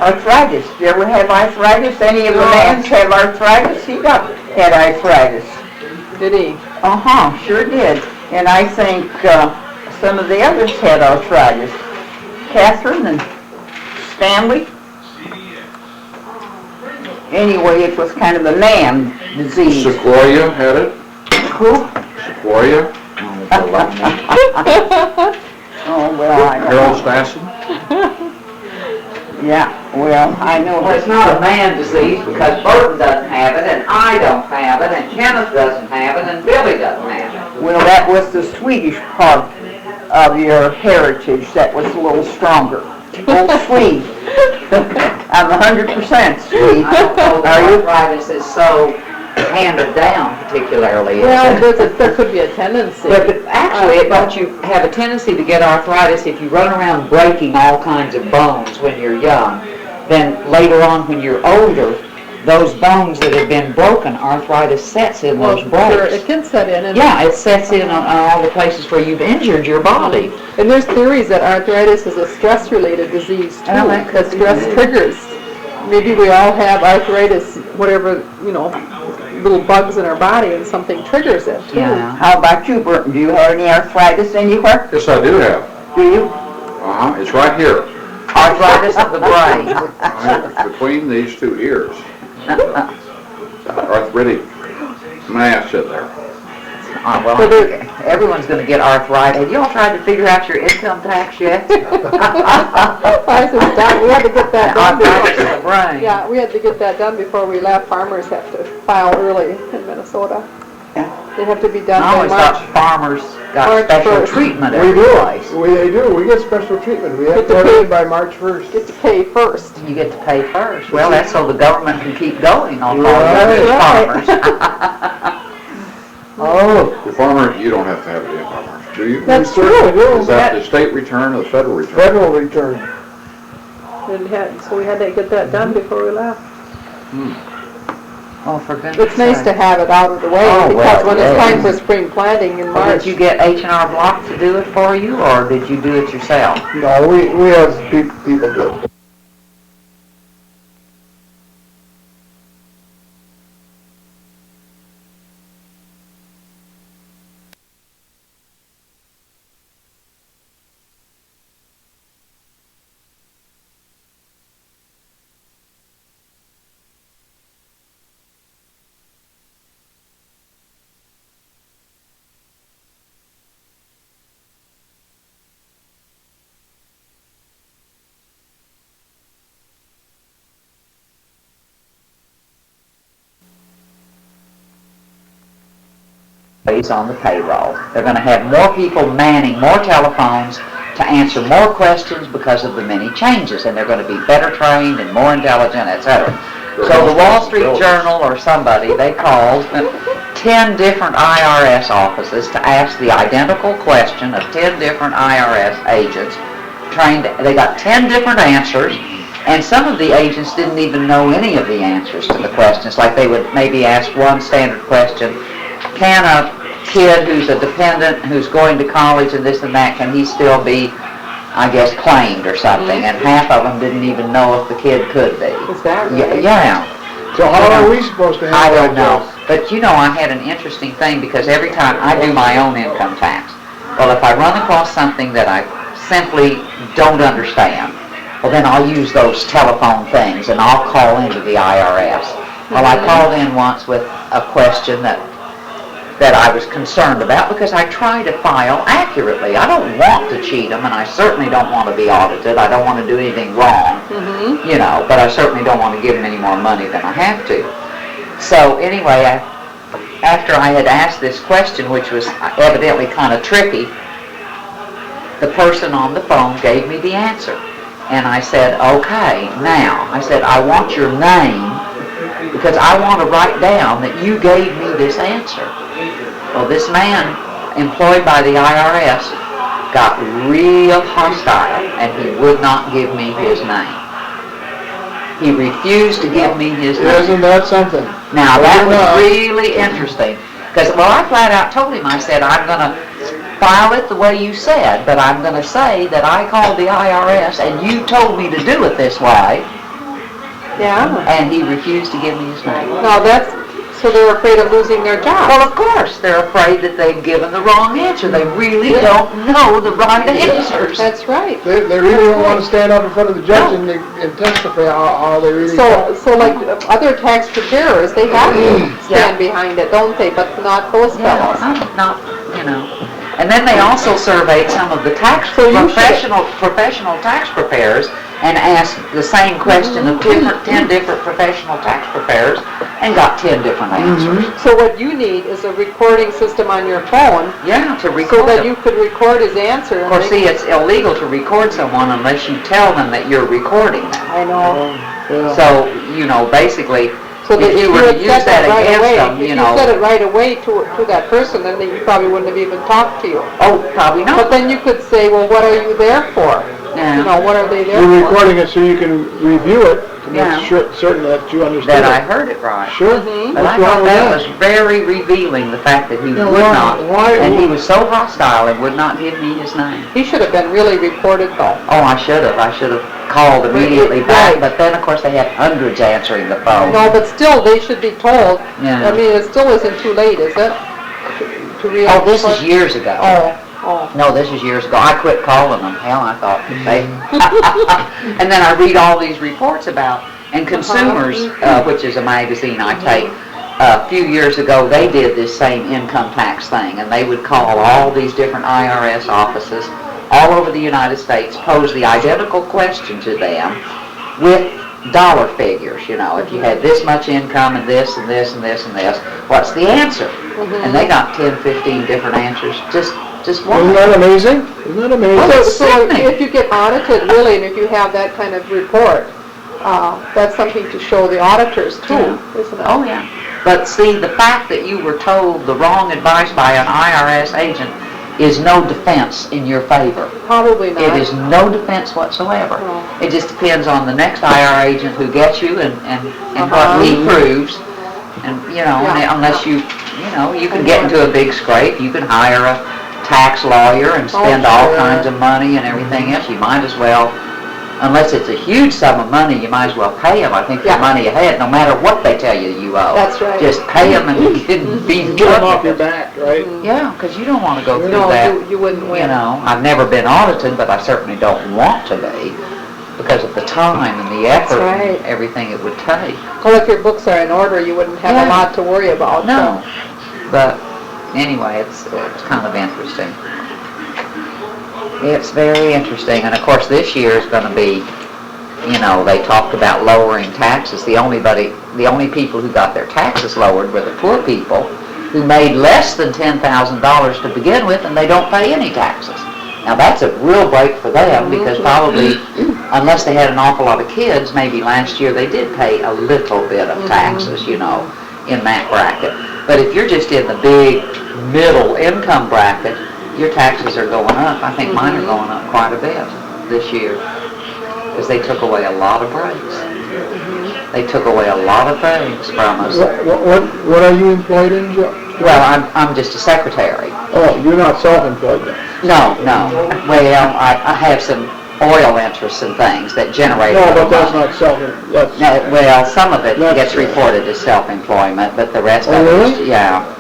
A: arthritis. Do you ever have arthritis? Any of the mans have arthritis? He had arthritis.
C: Did he?
A: Uh-huh, sure did. And I think some of the others had arthritis. Catherine and Stanley. Anyway, it was kind of a man disease.
F: Sequoia had it.
A: Who?
F: Sequoia.
A: Oh, well, I don't
F: Harold
A: know.
F: Stassen.
A: Yeah, well, I know.
E: well, it's not a man disease because Burton doesn't have it, and I don't have it, and Kenneth doesn't have it, and Billy doesn't have it.
A: Well, that was the Swedish part of your heritage that was a little stronger. Old Swede. I'm 100% Swede.
E: I don't know
A: Are
E: that
A: you?
E: arthritis is so handed down particularly. is
C: Well,
E: it?
C: there could be a tendency.
E: But actually, don't you have a tendency to get arthritis if you run around breaking all kinds of bones when you're young? Then later on, when you're older, those bones that have been broken, arthritis sets in those
C: Well, sure,
E: breaks.
C: it can set in, and
E: Yeah, it sets in on all the places where you've injured your body.
C: And there's theories that arthritis is a stress-related disease too,
E: Well, that could
C: that stress
E: be.
C: triggers. Maybe we all have arthritis, whatever, little bugs in our body, and something triggers it too.
E: Yeah.
A: How about you, Burton? Do you have any arthritis anywhere?
F: Yes, I do have.
A: Do you?
F: It's right here,
E: Arthritis of the brain.
F: right between these 2 ears. Arthritic mass in there.
E: Oh, well, I think everyone's going to get arthritis. Have you all tried to figure out your income tax yet?
C: I said, "Doc, we had to get that done
E: Arthritis
C: before,
E: of the brain.
C: yeah, we had to get that done before we left. Farmers have to file early in Minnesota. They have to be done
E: I
C: by
E: always
C: March.
E: thought farmers got
C: March
E: special
C: 1st.
E: treatment
B: We
E: every
B: do,
E: place.
B: they do, we get special treatment, we have
C: Get
B: to
C: the
B: have it
C: pay.
B: in by March 1st.
C: Get to pay first.
E: You get to pay first. Well, that's so the government can keep going on
B: Right.
E: farmers.
B: Oh,
F: The farmer, you don't have to have it in by March, do you?
C: That's
B: we certainly
C: true.
F: Is that the state return or the federal return?
B: federal return.
C: So we had to get that done before we left.
E: Oh, for goodness
C: It's nice to
E: sake.
C: have it out of the way,
E: Oh,
C: because
E: well,
C: when it's
E: yes.
C: time for spring planting in
E: Well,
C: March.
E: did you get H&R Block to do it for you, or did you do it yourself?
B: No, we have people do it.
E: On the payroll. They're going to have more people manning more telephones to answer more questions because of the many changes, and they're going to be better trained and more intelligent, etc. So the Wall Street Journal or somebody, they called 10 different IRS offices to ask the identical question of 10 different IRS agents. They got 10 different answers, and some of the agents didn't even know any of the answers to the questions. Like they would maybe ask one standard question: can a kid who's a dependent, who's going to college and this and that, can he still be, I guess, claimed or something? And half of them didn't even know if the kid could be.
C: Is that
E: Yeah,
C: right?
E: yeah.
B: So how are we supposed to
E: I
B: handle
E: don't
B: that?
E: know. But I had an interesting thing because every time I do my own income tax, well, if I run across something that I simply don't understand, well, then I'll use those telephone things and I'll call into the IRS. Well, I called in once with a question that that I was concerned about, because I try to file accurately. I don't want to cheat them, and I certainly don't want to be audited. I don't want to do anything wrong, you know, but I certainly don't want to give them any more money than I have to. So anyway, after I had asked this question, which was evidently kind of tricky, the person on the phone gave me the answer. And I said, okay, now, I said, I want your name, because I want to write down that you gave me this answer. Well, this man, employed by the IRS, got real hostile, and he would not give me his name. He refused to give me his name.
B: Isn't that something?
E: Now, that was really interesting, because, well, I flat out told him, I said, I'm going to file it the way you said, but I'm going to say that I called the IRS and you told me to do it this way.
C: Yeah.
E: And he refused to give me his name.
C: No, so they're afraid of losing their job.
E: Well, of course, they're afraid that they've given the wrong answer. They really don't know the right answers.
C: That's right.
B: They really don't want to stand up in front of the judge and testify how they really thought.
C: So like other tax preparers, they have to stand behind it, don't they? But not those fellows.
E: Not, you know. And then they also surveyed some of the professional tax preparers and asked the same question of 10 different professional tax preparers and got 10 different answers.
C: So what you need is a recording system on your phone.
E: Yeah, to record
C: so that
E: them.
C: you could record his answer.
E: Of course, see, it's illegal to record someone unless you tell them that you're recording them.
C: I know.
E: So, you know, basically,
C: so
E: if you were to use that against them, you know.
C: If you said it right away to that person, then he probably wouldn't have even talked to you.
E: Oh, probably not.
C: But then you could say, well, what are you there for?
E: Yeah.
C: You know, what are they there for?
B: You're recording it so you can review it to make certain that you understand
E: That I heard it right.
B: Sure.
E: But I thought that was very revealing, the fact that he would not, and he was so hostile and would not give me his name.
C: He should have been really reported though.
E: Oh, I should have called immediately back, but then of course they had hundreds answering the phone.
C: No, but still, they should be told.
E: Yeah.
C: I mean, it still isn't too late, is it? To
E: Oh, this is years ago.
C: Oh.
E: No, this is years ago. I quit calling them. Hell, I thought they... And then I read all these reports about, and Consumers, which is a magazine I take, a few years ago, they did this same income tax thing, and they would call all these different IRS offices all over the United States, pose the identical question to them with dollar figures, you know, if you had this much income and this and this and this and this, what's the answer? And they got 10, 15 different answers, just one.
B: Isn't that amazing? Isn't that amazing?
C: So if you get audited, really, and if you have that kind of report, that's something to show the auditors too, isn't it?
E: Oh, yeah. But see, the fact that you were told the wrong advice by an IRS agent is no defense in your favor.
C: Probably not.
E: It is no defense whatsoever.
C: No.
E: It just depends on the next IR agent who gets you and what he proves. And, you know, unless you can get into a big scrape, you can hire a tax lawyer and spend all kinds of money and everything else. You might as well, unless it's a huge sum of money, you might as well pay them, I think, for money ahead, no matter what they tell you owe.
C: That's right.
E: Just pay them and be
B: Get them off your back, right?
E: Yeah, because you don't want to go through
C: No,
E: that.
C: you wouldn't win.
E: You know, I've never been audited, but I certainly don't want to be because of the time and the effort and everything it would take.
C: Well, if your books are in order, you wouldn't have a lot to worry about.
E: No, but anyway, it's kind of interesting. It's very interesting, and of course this year is going to be, you know, they talked about lowering taxes. The only people who got their taxes lowered were the poor people who made less than $10,000 to begin with, and they don't pay any taxes. Now that's a real break for them because probably, unless they had an awful lot of kids, maybe last year they did pay a little bit of taxes, you know, in that bracket. But if you're just in the big middle income bracket, your taxes are going up. I think mine are going up quite a bit this year because they took away a lot of breaks. They took away a lot of things from us.
B: What are you employed in, Joe?
E: Well, I'm just a secretary.
B: Oh, you're not self-employed then?
E: No. Well, I have some oil interests and things that generate
B: No, but
E: a lot
B: that's
E: of money.
B: not self-employed.
E: No, well, some of it gets
B: That's-
E: reported as self-employment, but the rest of it
B: really?
E: is,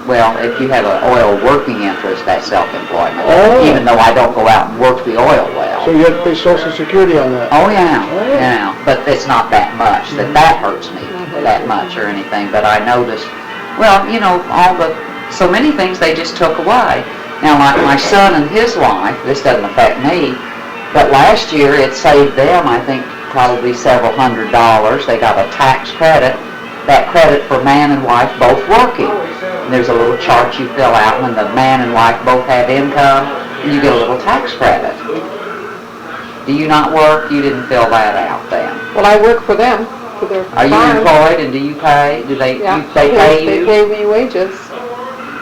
E: well, if you have an oil working interest, that's self-employment.
B: Oh.
E: Even though I don't go out and work the oil well.
B: So you have to pay Social Security on that?
E: Oh, yeah, but it's not that much, that hurts me that much or anything, but I noticed, well, you know, all the So many things they just took away. Now, like my son and his wife, this doesn't affect me, but last year it saved them, I think, probably several $100s. They got a tax credit. That credit for man and wife both working. And there's a little chart you fill out when the man and wife both have income, and you get a little tax credit. Do you not work? You didn't fill that out then.
C: Well, I work for them, for their
E: Are you
C: farm.
E: employed and do you pay? Do they,
C: Yeah,
E: they pay
C: they
E: you?
C: pay me wages.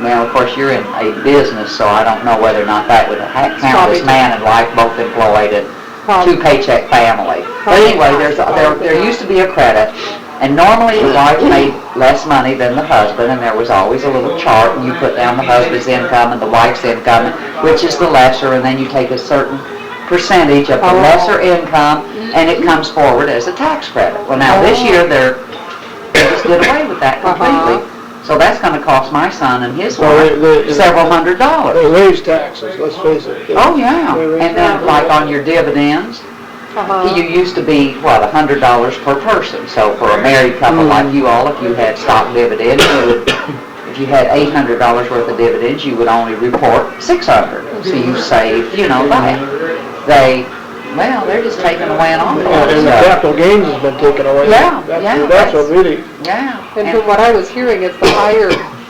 E: Well, of course, you're in a business, so I don't know whether or not that would count
C: Probably
E: as man and wife both employed and
C: Probably.
E: two-paycheck family. But
C: Probably.
E: anyway, there used to be a credit, and normally the wife made less money than the husband, and there was always a little chart, and you put down the husband's income and the wife's income, which is the lesser, and then you take a certain percentage of the lesser income, and it comes forward as a tax credit. Well, now this year they just did away with that completely. So that's going to cost my son and his wife several $100s.
B: They raise taxes, let's face it.
E: Oh, yeah. And then like on your dividends, you used to be, what, $100 per person. So for a married couple like you all, if you had stock dividends, if you had $800 worth of dividends, you would only report $600. So you saved, that. They're just taking away an awful lot of
B: And the
E: stuff.
B: capital gains has been taken away.
E: Yeah,
B: That's what really,
E: Yeah.
C: And from what I was hearing, it's the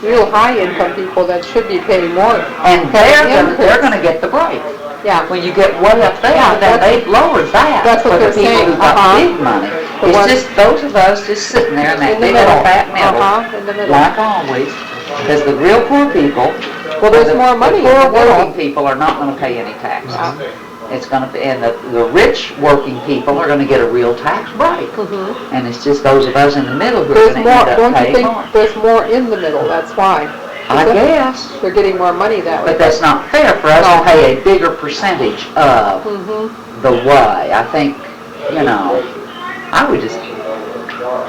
C: real high income people that should be paying more.
E: And they're gonna get the break.
C: Yeah.
E: When you get way up there,
C: Yeah,
E: then they've lowered that.
C: that's what
E: for the
C: they're
E: people
C: saying,
E: who've got big money.
C: The
E: It's
C: ones-
E: just those of us just sitting there in that
C: In the
E: big
C: middle.
E: old fat middle,
C: In the middle.
E: like always. Because the real poor people,
C: Well, there's more money in
E: the
C: the
E: poor working
C: middle.
E: people are not gonna pay any taxes.
C: Yeah.
E: It's gonna be, and the rich working people are gonna get a real tax break. And it's just those of us in the middle who are
C: There's
E: gonna
C: more,
E: end up
C: don't you
E: paying
C: think
E: more.
C: there's more in the middle, that's why.
E: I guess.
C: They're getting more money that way.
E: But that's not fair for us to pay a bigger percentage of the way. I think,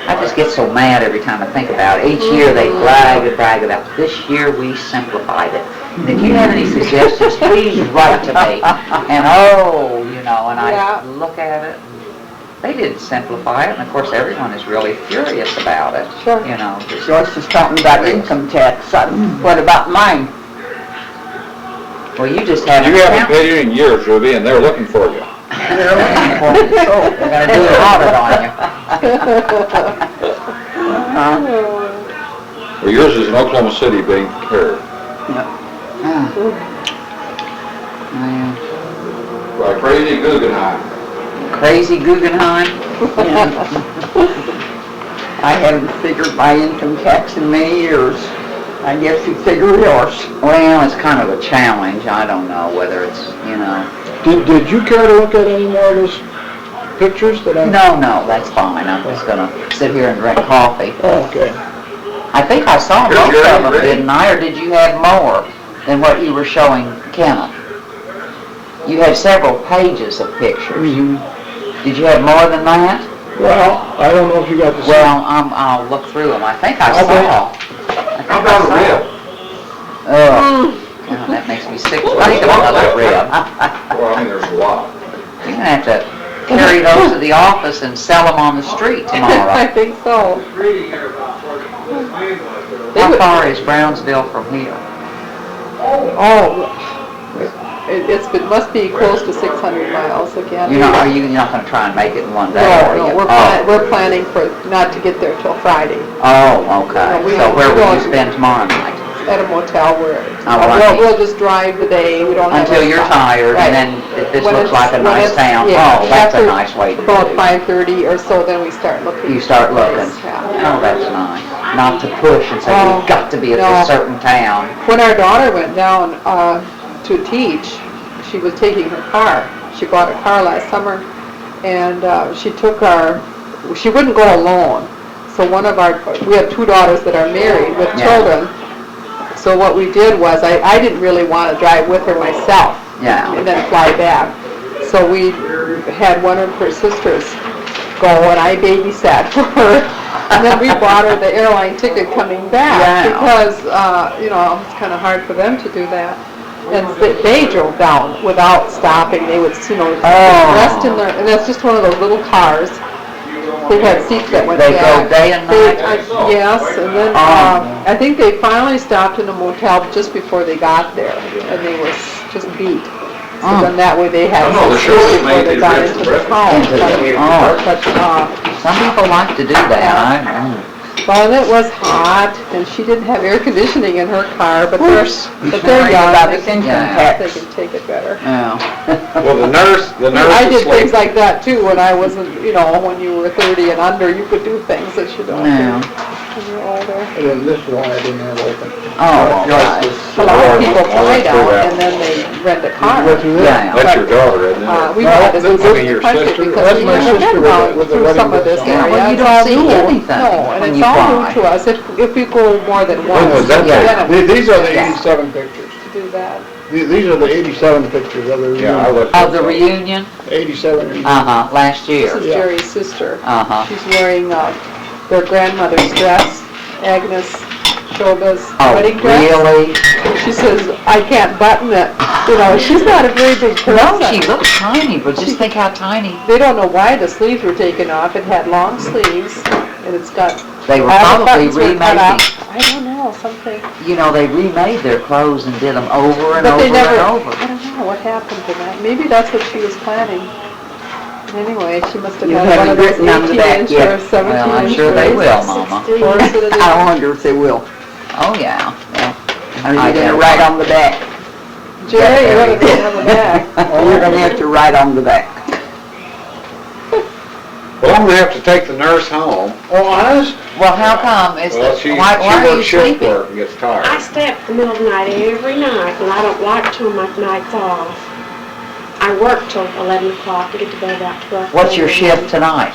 E: I just get so mad every time I think about it. Each year they brag about, this year we simplified it. And if you have any suggestions, please write to me. And and I look at it. They didn't simplify it, and of course everyone is really furious about it.
C: Sure.
A: Joyce is talking about income tax. What about mine?
E: Well, you just haven't.
F: You haven't paid it in years, Ruby, and they're looking for you.
E: They're looking for you, so they're gonna do an audit on you.
F: Well, yours is in Oklahoma City being prepared by Crazy Guggenheim.
E: Crazy Guggenheim.
A: I haven't figured my income tax in many years. I guess you figure yours.
E: Well, it's kind of a challenge. I don't know whether it's,
B: did you care to look at any more of those pictures that I?
E: No, that's fine. I'm just gonna sit here and drink coffee.
B: Oh, okay.
E: I think I saw
F: Here's
E: most
F: your
E: of them,
F: ready.
E: didn't I? Or did you have more than what you were showing Kenneth? You had several pages of pictures. Did you have more than that?
B: Well, I don't know if you got the.
E: Well, I'll look through them. I think I
B: Okay.
E: saw.
F: How about a rib?
E: Oh, God, that makes me sick. Think about another rib.
F: Well, I mean, there's a lot.
E: You're gonna have to carry those to the office and sell them on the street
C: I
E: tomorrow.
C: think so.
E: How far is Brownsville from here?
C: It must be close to 600 miles again.
E: You're not gonna try and make it in one day, are you?
C: No, we're planning for not to get there till Friday
E: Oh, okay.
C: No, we-
E: So where will
C: we're
E: you
C: going-
E: spend tomorrow night?
C: at a motel where,
E: right.
C: we'll just drive the day, we don't have.
E: Until
C: a
E: you're
C: stop.
E: tired,
C: Right.
E: and then if this
C: When
E: looks
C: it's-
E: like a
C: when
E: nice
C: it's-
E: town,
C: yeah,
E: oh, that's a
C: after
E: nice way to do
C: About
E: it.
C: 5:30 or so, then we start looking.
E: You start
C: for a
E: looking.
C: place, yeah.
E: Oh, that's nice. Not to push and say,
C: Oh,
E: we've got to be at
C: no.
E: this certain town.
C: When our daughter went down to teach, she was taking her car. She bought a car last summer, and she wouldn't go alone. So we have two daughters that are married with
E: Yeah.
C: children. So what we did was, I didn't really want to drive with her myself.
E: Yeah.
C: And then fly back. So we had one of her sisters go, and I babysat for her. And then we bought her the airline ticket coming back,
E: Wow.
C: because, it's kind of hard for them to do that. And they drove down without stopping. They would, rest in their, and that's just one of those little cars. They had seats that went
E: They
C: back.
E: go day and
C: They-
E: night?
C: Yes, and then, I think they finally stopped in a motel just before they got there, and they was just beat. So then that way they had
F: Oh, no, the
C: some
F: show
C: sleep
F: was
C: before
F: made
C: they
F: these
C: got
F: rich
C: into the
F: breakfast.
C: town.
E: Oh. Some people like to do that.
C: Well, and it was hot, and she didn't have air conditioning in her car, but they're
A: Worried
C: young,
A: about
C: they
A: this
C: can,
A: income
E: Yeah.
C: they
A: tax.
C: can take it better.
F: Well, the nurse
C: I
F: is
C: did things
F: sleeping.
C: like that too when I wasn't, when you were 30 and under, you could do things that you don't do
E: Yeah.
C: when you're older.
B: And then this is one I didn't have open.
E: Oh, God.
C: A lot of people fly down and then they rent a car.
B: Go through that?
E: Yeah.
F: That's your daughter, isn't it?
C: We
B: No,
C: wanted to
B: this
C: visit
B: is
C: the
F: your
C: country
F: sister.
C: because
B: That's
C: we
B: my
C: never
B: sister
C: been
B: with
C: down
B: the
C: through
B: wedding
C: some of this
B: dress
E: on.
C: area.
E: Yeah, well, you
C: It's
E: don't
C: all
E: see
C: new.
E: anything
C: No, and
E: when
C: it's
E: you
C: all
E: fly.
C: new to us if you go more than once.
F: was that
E: Yeah.
C: then
B: These are the
E: Yeah.
B: 87 pictures.
C: to do that.
B: These are the 87 pictures of the
F: Yeah, I
B: reunion.
F: looked.
E: Of the reunion?
B: 87.
E: Last
C: This
E: year.
C: is
B: Yeah.
C: Jerry's sister.
E: She's
C: She's wearing their grandmother's dress, Agnes Shoba's
E: Oh,
C: wedding dress.
E: really?
C: She says, I can't button it. She's not a very big person.
E: No, she looks tiny, but just think how tiny.
C: They don't know why the sleeves were taken off. It had long sleeves, and it's got
E: They were
C: all the
E: probably
C: buttons were cut
E: remaking,
C: off. I don't know, something.
E: they remade their clothes and did them over and
C: But
E: over
C: they never,
E: and over.
C: I don't know what happened to that. Maybe that's what she was planning. Anyway, she must have
A: You
C: had
A: haven't
C: one of those
A: written on the back
C: 18-inch
A: yet.
C: or 17-inch.
E: Well, I'm sure they will, Mama.
A: I wonder if they will.
E: Oh, yeah.
A: Are you gonna write on the back?
C: Jerry, you want to put it on the back.
A: Or you're gonna have to write on the back.
F: Well, I'm gonna have to take the nurse home.
B: Oh, honest?
E: Well, how come?
F: Well, she
E: Why are you
F: works shift
E: sleeping?
F: work and gets tired.
D: I stay up the middle of the night every night, and I don't like to on my nights off. I work till 11 o'clock, I get to bed about 12.
E: What's your shift tonight?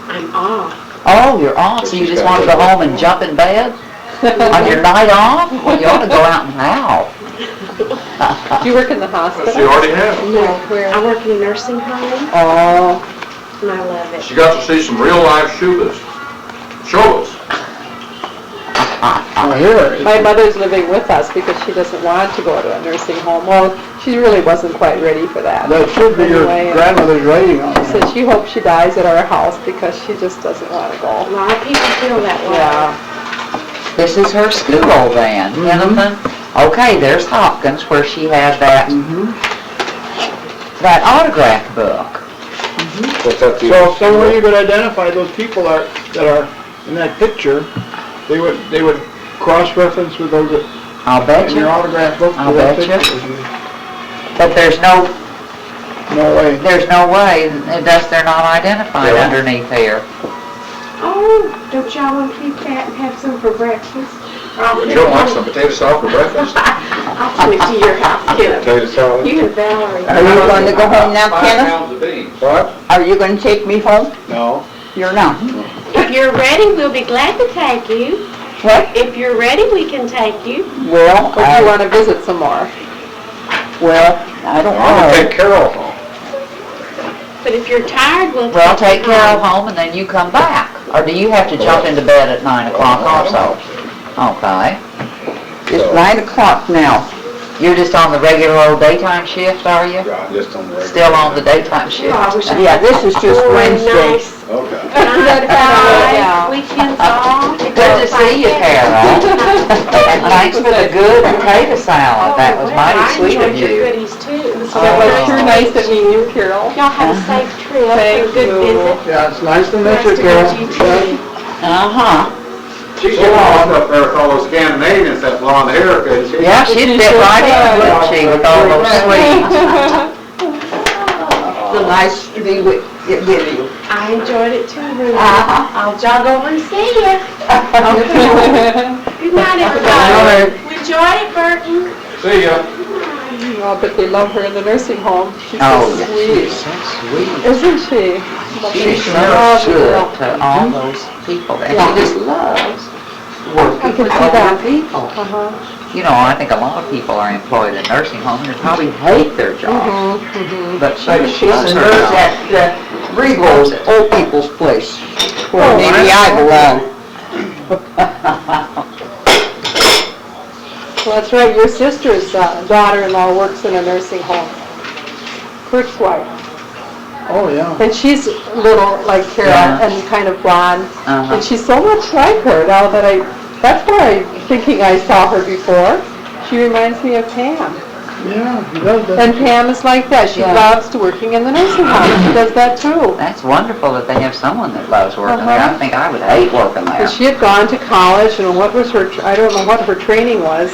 D: I'm off.
E: Oh, you're off, so you just want to go home and jump in bed? On your night off? Well, you ought to go out and howl.
C: Do you work in the hospital?
F: She already has.
D: No,
C: Where?
D: I work in a nursing home,
C: Oh,
D: and I love it.
F: She got to see some real life shubas. Shobas.
B: Oh, here.
C: my mother's living with us because she doesn't want to go to a nursing home. Well, she really wasn't quite ready for that.
B: That should be your
C: Anyway,
B: grandmother's writing on
C: She
B: it.
C: said she hopes she dies at our house because she just doesn't want to
D: A
C: go.
D: lot of people feel that way.
C: Yeah.
E: This is her school then, Kenneth. Okay, there's Hopkins where she had that, that autograph book.
F: What's that?
B: So some way you could identify those people that are in that picture, they would cross-reference with those
E: I'll bet
B: in your
E: you.
B: autograph book.
E: I'll
B: for that
E: bet you.
B: picture.
E: But there's no way they're not identified
F: Yeah.
E: underneath there.
D: Oh, don't y'all want to keep that and have some for breakfast?
F: You don't like some potato salad for breakfast?
D: I'll come to your house, Kenneth.
F: Potato salad?
D: You and Valerie.
A: Are you going to go home now,
F: 5
A: Kenneth?
F: pounds of beans. What?
A: Are you gonna take me home?
F: No.
A: You're not.
D: If you're ready, we'll be glad to take you.
A: What?
D: If you're ready, we can take you.
A: Well,
C: Or do you want to visit some more?
A: I don't
F: I'm gonna
A: know.
F: take Carol home.
D: But if you're tired, we'll take you
E: Well, take Carol
D: home.
E: home and then you come back. Or do you have to jump into bed at 9 o'clock also? Okay.
A: It's 9 o'clock now.
E: You're just on the regular old daytime shift, are you?
F: Yeah, just on the regular.
E: Still on the daytime shift?
D: Oh, I wish I
A: Yeah, this is just
D: Oh,
A: Wednesday.
D: nice.
F: Okay.
C: Yeah.
D: Weekends off.
E: Good to see you, Carol. And thanks for the good potato salad. That was mighty sweet of
D: I enjoyed your
E: you.
D: goodies too.
C: That was sure nice to meet you, Carol.
D: Y'all have a safe trip and a
C: Thank
D: good
C: you.
D: visit.
B: Yeah, it's nice to meet
D: Nice
B: you,
D: to
B: Carol.
D: meet you too.
E: Uh-huh.
F: She should walk up there with all those Scandinavians, that blonde hair, couldn't she?
E: Yeah, she'd fit right in, wouldn't she, with all those sweets?
A: It's nice to be with you.
D: I enjoyed it too, Ruby.
E: Uh-huh.
D: I'll jog over and see you. Good night,
A: Alright.
D: everybody. We enjoyed it, Burton.
F: See ya.
C: Oh, but they love her in the nursing home. She's
E: Oh,
C: so
E: she's
C: sweet.
E: so sweet.
C: Isn't she?
E: She's so
C: loves
E: good
C: Carol.
E: to all those people, and
C: Yeah.
E: she just loves
C: I
E: working
C: can
E: with
C: see
E: older
C: that.
E: people.
C: Uh-huh.
E: I think a lot of people are employed in nursing homes and probably hate their job, but she
A: But
E: just
A: she's
E: loves
A: a
E: her
A: nurse
E: job.
A: at Regal's old people's place, where
C: Oh,
A: maybe I belong.
C: Well, that's right, your sister's daughter-in-law works in a nursing home. Kurt's wife.
B: Oh, yeah.
C: And she's little like Carol
E: Yeah.
C: and kind of blonde.
E: Uh-huh.
C: And she's so much like her now that that's why I'm thinking I saw her before. She reminds me of Pam.
B: Yeah, he does that.
C: And Pam is like that. She
E: Yeah.
C: loves to working in the nursing home. She does that too.
E: That's wonderful that they have someone that loves working there.
C: Uh-huh.
E: I think I would hate working there.
C: And she had gone to college, and what was her, I don't know what her training was,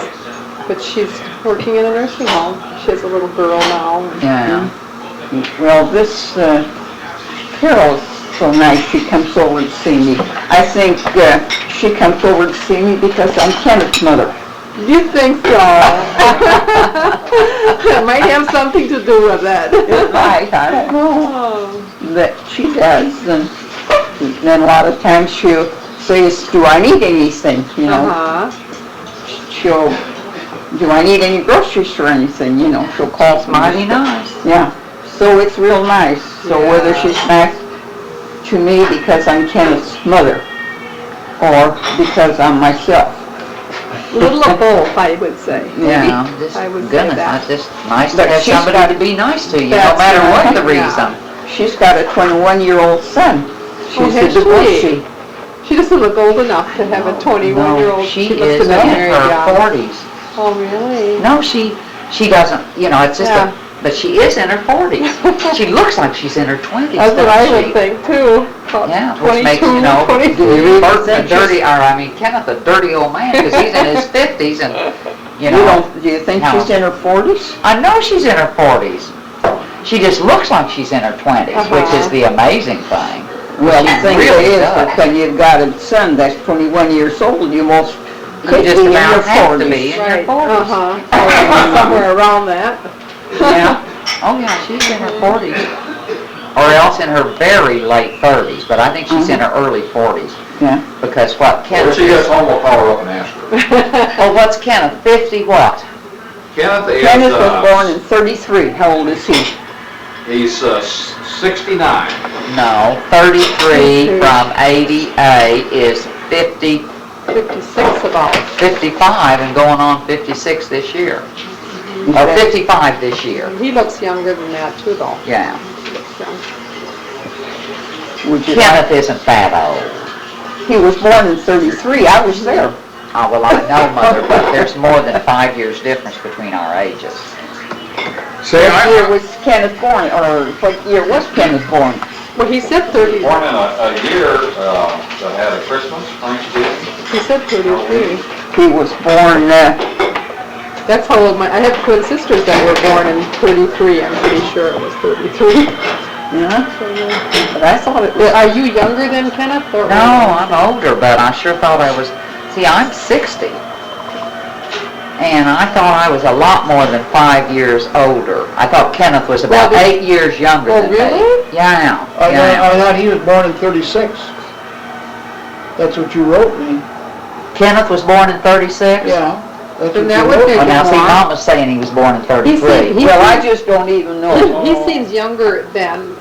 C: but she's working in a nursing home. She has a little girl now.
E: Yeah.
A: Well, this Carol's so nice, she comes over to see me. I think she comes over to see me because I'm Kenneth's mother.
C: You think so? It might have something to do with that.
A: It might, I don't know.
C: Oh.
A: That she does, and then a lot of times she'll say, do I need anything, you know?
C: Uh-huh.
A: She'll, do I need any groceries or anything, you know, she'll call
E: It's mighty nice.
A: Yeah, so it's real nice. So whether
C: Yeah.
A: she's nice to me because I'm Kenneth's mother, or because I'm myself.
C: A little of both, I would say.
E: Yeah, just
C: I would say
E: goodness,
C: that.
E: it's just nice to
A: But
E: have
A: she's
E: somebody
A: got-
E: to be nice to you, no
C: That's
E: matter what
C: right,
E: the
C: yeah.
E: reason.
A: She's got a 21-year-old son. She's
C: has
A: a
C: she?
A: divorcee.
C: She doesn't look old enough to have a 21-year-old.
E: No, she
C: looks
E: is
C: to
E: in
C: be married
E: her
C: young.
E: 40s.
C: Oh, really?
E: No, she doesn't, you know, it's just
C: Yeah.
E: but she is in her 40s. She looks like she's in her 20s,
C: That's what I
E: doesn't
C: would
E: she?
C: think too. About
E: Yeah, which
C: 22,
E: makes, you know,
C: 23.
E: Burton a dirty, Kenneth a dirty old man, because he's in his 50s and, you know.
A: Do you think
E: No.
A: she's in her 40s?
E: I know she's in her 40s. She just looks like she's in her 20s, which is the amazing thing.
A: Well,
E: She
A: the thing
E: really
A: is
E: does.
A: that when you've got a son that's 21 years old, you most
E: You
A: could
E: just
A: be in your
E: about have to
A: 40s.
E: be in your
C: Right,
E: 40s.
C: uh-huh. Somewhere around that.
A: Yeah.
E: Oh, yeah, she's in her 40s. Or else in her very late 30s, but I think she's in her early 40s.
A: Yeah.
E: Because what,
F: When
E: Kenneth
F: she gets
E: is,
F: home, we'll call her up and ask her.
E: oh, what's Kenneth, 50 what?
F: Kenneth is,
A: Kenneth was born in 33. How old is he?
F: he's 69.
E: No, 33 from 80A is 50,
C: 56 about.
E: 55 and going on 56 this year. Or 55 this year,
C: He looks younger than that too, though.
E: yeah.
C: He looks young.
A: Would you
E: Kenneth isn't that old.
A: He was born in 33. I was there.
E: Oh, well, I know, Mother, but there's more than 5 years difference between our ages.
F: Say,
A: What year was Kenneth born, or what year was Kenneth born?
C: Well, he said 30.
F: born in a year that had a Christmas, Thanksgiving.
C: He said 33.
A: He was born,
C: That's how old I have twin sisters that were born in 33. I'm pretty sure it was 33.
A: yeah, but I thought it was,
C: Are you younger than Kenneth? Or
E: No, I'm older, but I sure thought I was, see, I'm 60. And I thought I was a lot more than 5 years older. I thought Kenneth was about
C: Well,
E: 8 years younger
C: Oh,
E: than me.
C: really?
E: Yeah,
B: I
E: yeah.
B: thought he was born in 36. That's what you wrote me.
E: Kenneth was born in 36?
B: Yeah. That's
C: Then
B: what
C: that
B: you
C: would
B: wrote
C: make
B: me.
E: Well, now see,
C: More.
E: Mom was saying he was born in 33.
C: he-
A: well, I just don't even know.
C: He seems younger than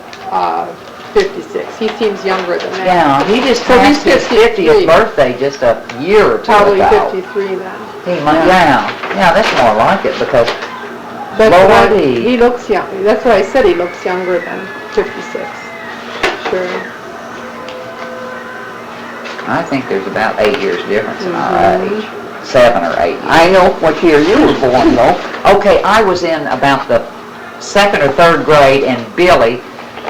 C: 56. He seems younger than that.
E: Yeah, he just
C: So he's
E: passed his
C: 53.
E: 50th birthday just a year or two
C: Probably
E: ago.
C: 53 then.
E: He might, yeah, that's more like it because
C: That's what
E: Lordy.
C: he looks young. That's what I said. He looks younger than 56. Sure.
E: I think there's about 8 years difference in our age. 7 or 8 years.
A: I know what year you were born, though.
E: Okay, I was in about the 2nd or 3rd grade and Billy,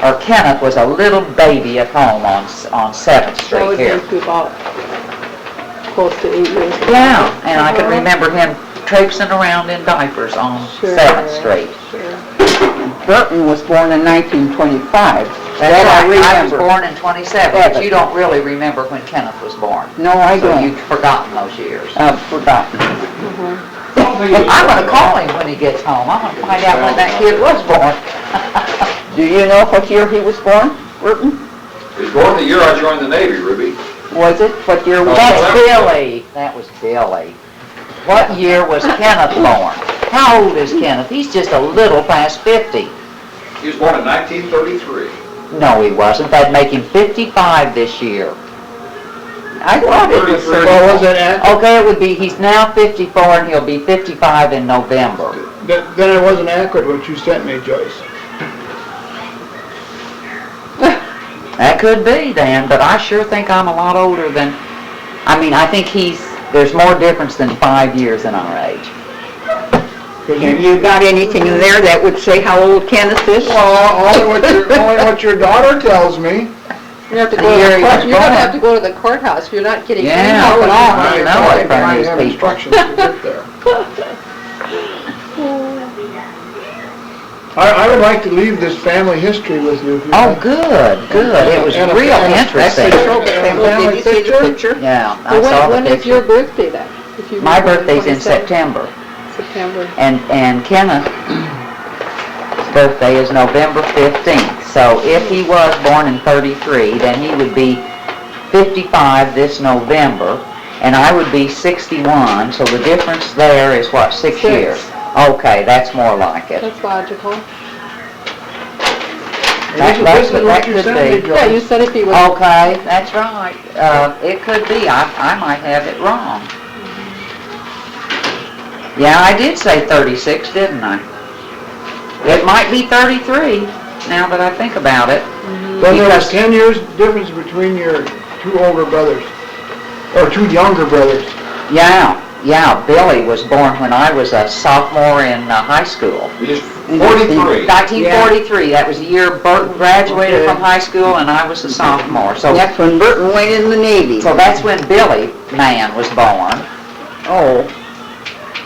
E: or Kenneth, was a little baby at home on 7th
C: That
E: Street
C: would
E: here.
C: make you about close to 8 years.
E: Yeah, and I can
C: Uh-huh.
E: remember him traipsing around in diapers on
C: Sure.
E: 7th Street.
C: Sure.
A: Burton was born in 1925.
E: That's
A: That I
E: right, I was
A: remember.
E: born in 27, but you don't really remember when Kenneth was born.
A: No, I
E: So
A: don't.
E: you've forgotten those years.
A: I've forgotten.
E: I'm gonna call him when he gets home. I'm gonna find out when that kid was born.
A: Do you know what year he was born, Burton?
F: He was born the year I joined the Navy, Ruby.
A: Was it? What year was
E: That's
A: that?
E: Billy. That was Billy. What year was Kenneth born? How old is Kenneth? He's just a little past 50.
F: He was born in 1933.
E: No, he wasn't. That'd make him 55 this year.
A: I thought it was
F: 33.
B: Well, was it accurate?
E: Okay, it would be, he's now 54 and he'll be 55 in November.
B: Then it wasn't accurate what you sent me, Joyce.
E: That could be, Dan, but I sure think I'm a lot older than, I think there's more difference than 5 years in our age.
A: Have you got anything in there that would say how old Kenneth is?
B: Well, only what your daughter tells me.
C: You have to
E: The
C: go to
E: year
C: the
E: he
C: court,
E: was
C: you're gonna
E: born.
C: have to go to the courthouse, you're not getting any
E: Yeah,
C: help at all.
E: I know it from
B: I
E: these
B: have
E: people.
B: instructions to get there. I would like to leave this family history with you if you
E: Oh,
B: like.
E: good. It was
B: And a-
E: real
B: and a-
E: interesting.
A: Did you see the picture?
E: Yeah, I
C: Well,
E: saw the
C: when is your
E: picture.
C: birthday then? If you
E: My
C: were born
E: birthday's in
C: 27
E: September,
C: September.
E: and Kenneth's birthday is November 15th. So if he was born in 33, then he would be 55 this November, and I would be 61, so the difference there is what, 6
C: 6.
E: years? Okay, that's more like it.
C: That's logical.
B: This is
E: That
B: what you
E: could
B: sent me,
E: be.
C: Yeah, you
B: Joyce.
C: said if he was,
E: Okay, that's right. It could be. I might have it wrong. Yeah, I did say 36, didn't I? It might be 33, now that I think about it.
B: Then there was
E: Because-
B: 10 years difference between your 2 older brothers, or 2 younger brothers.
E: Yeah, Billy was born when I was a sophomore in high school.
F: He's 43.
E: 1943, that was the year Burton graduated
B: Okay.
E: from high school and I was a sophomore. So
A: That's when Burton went in the Navy.
E: so that's when Billy Mann was born.
A: Oh,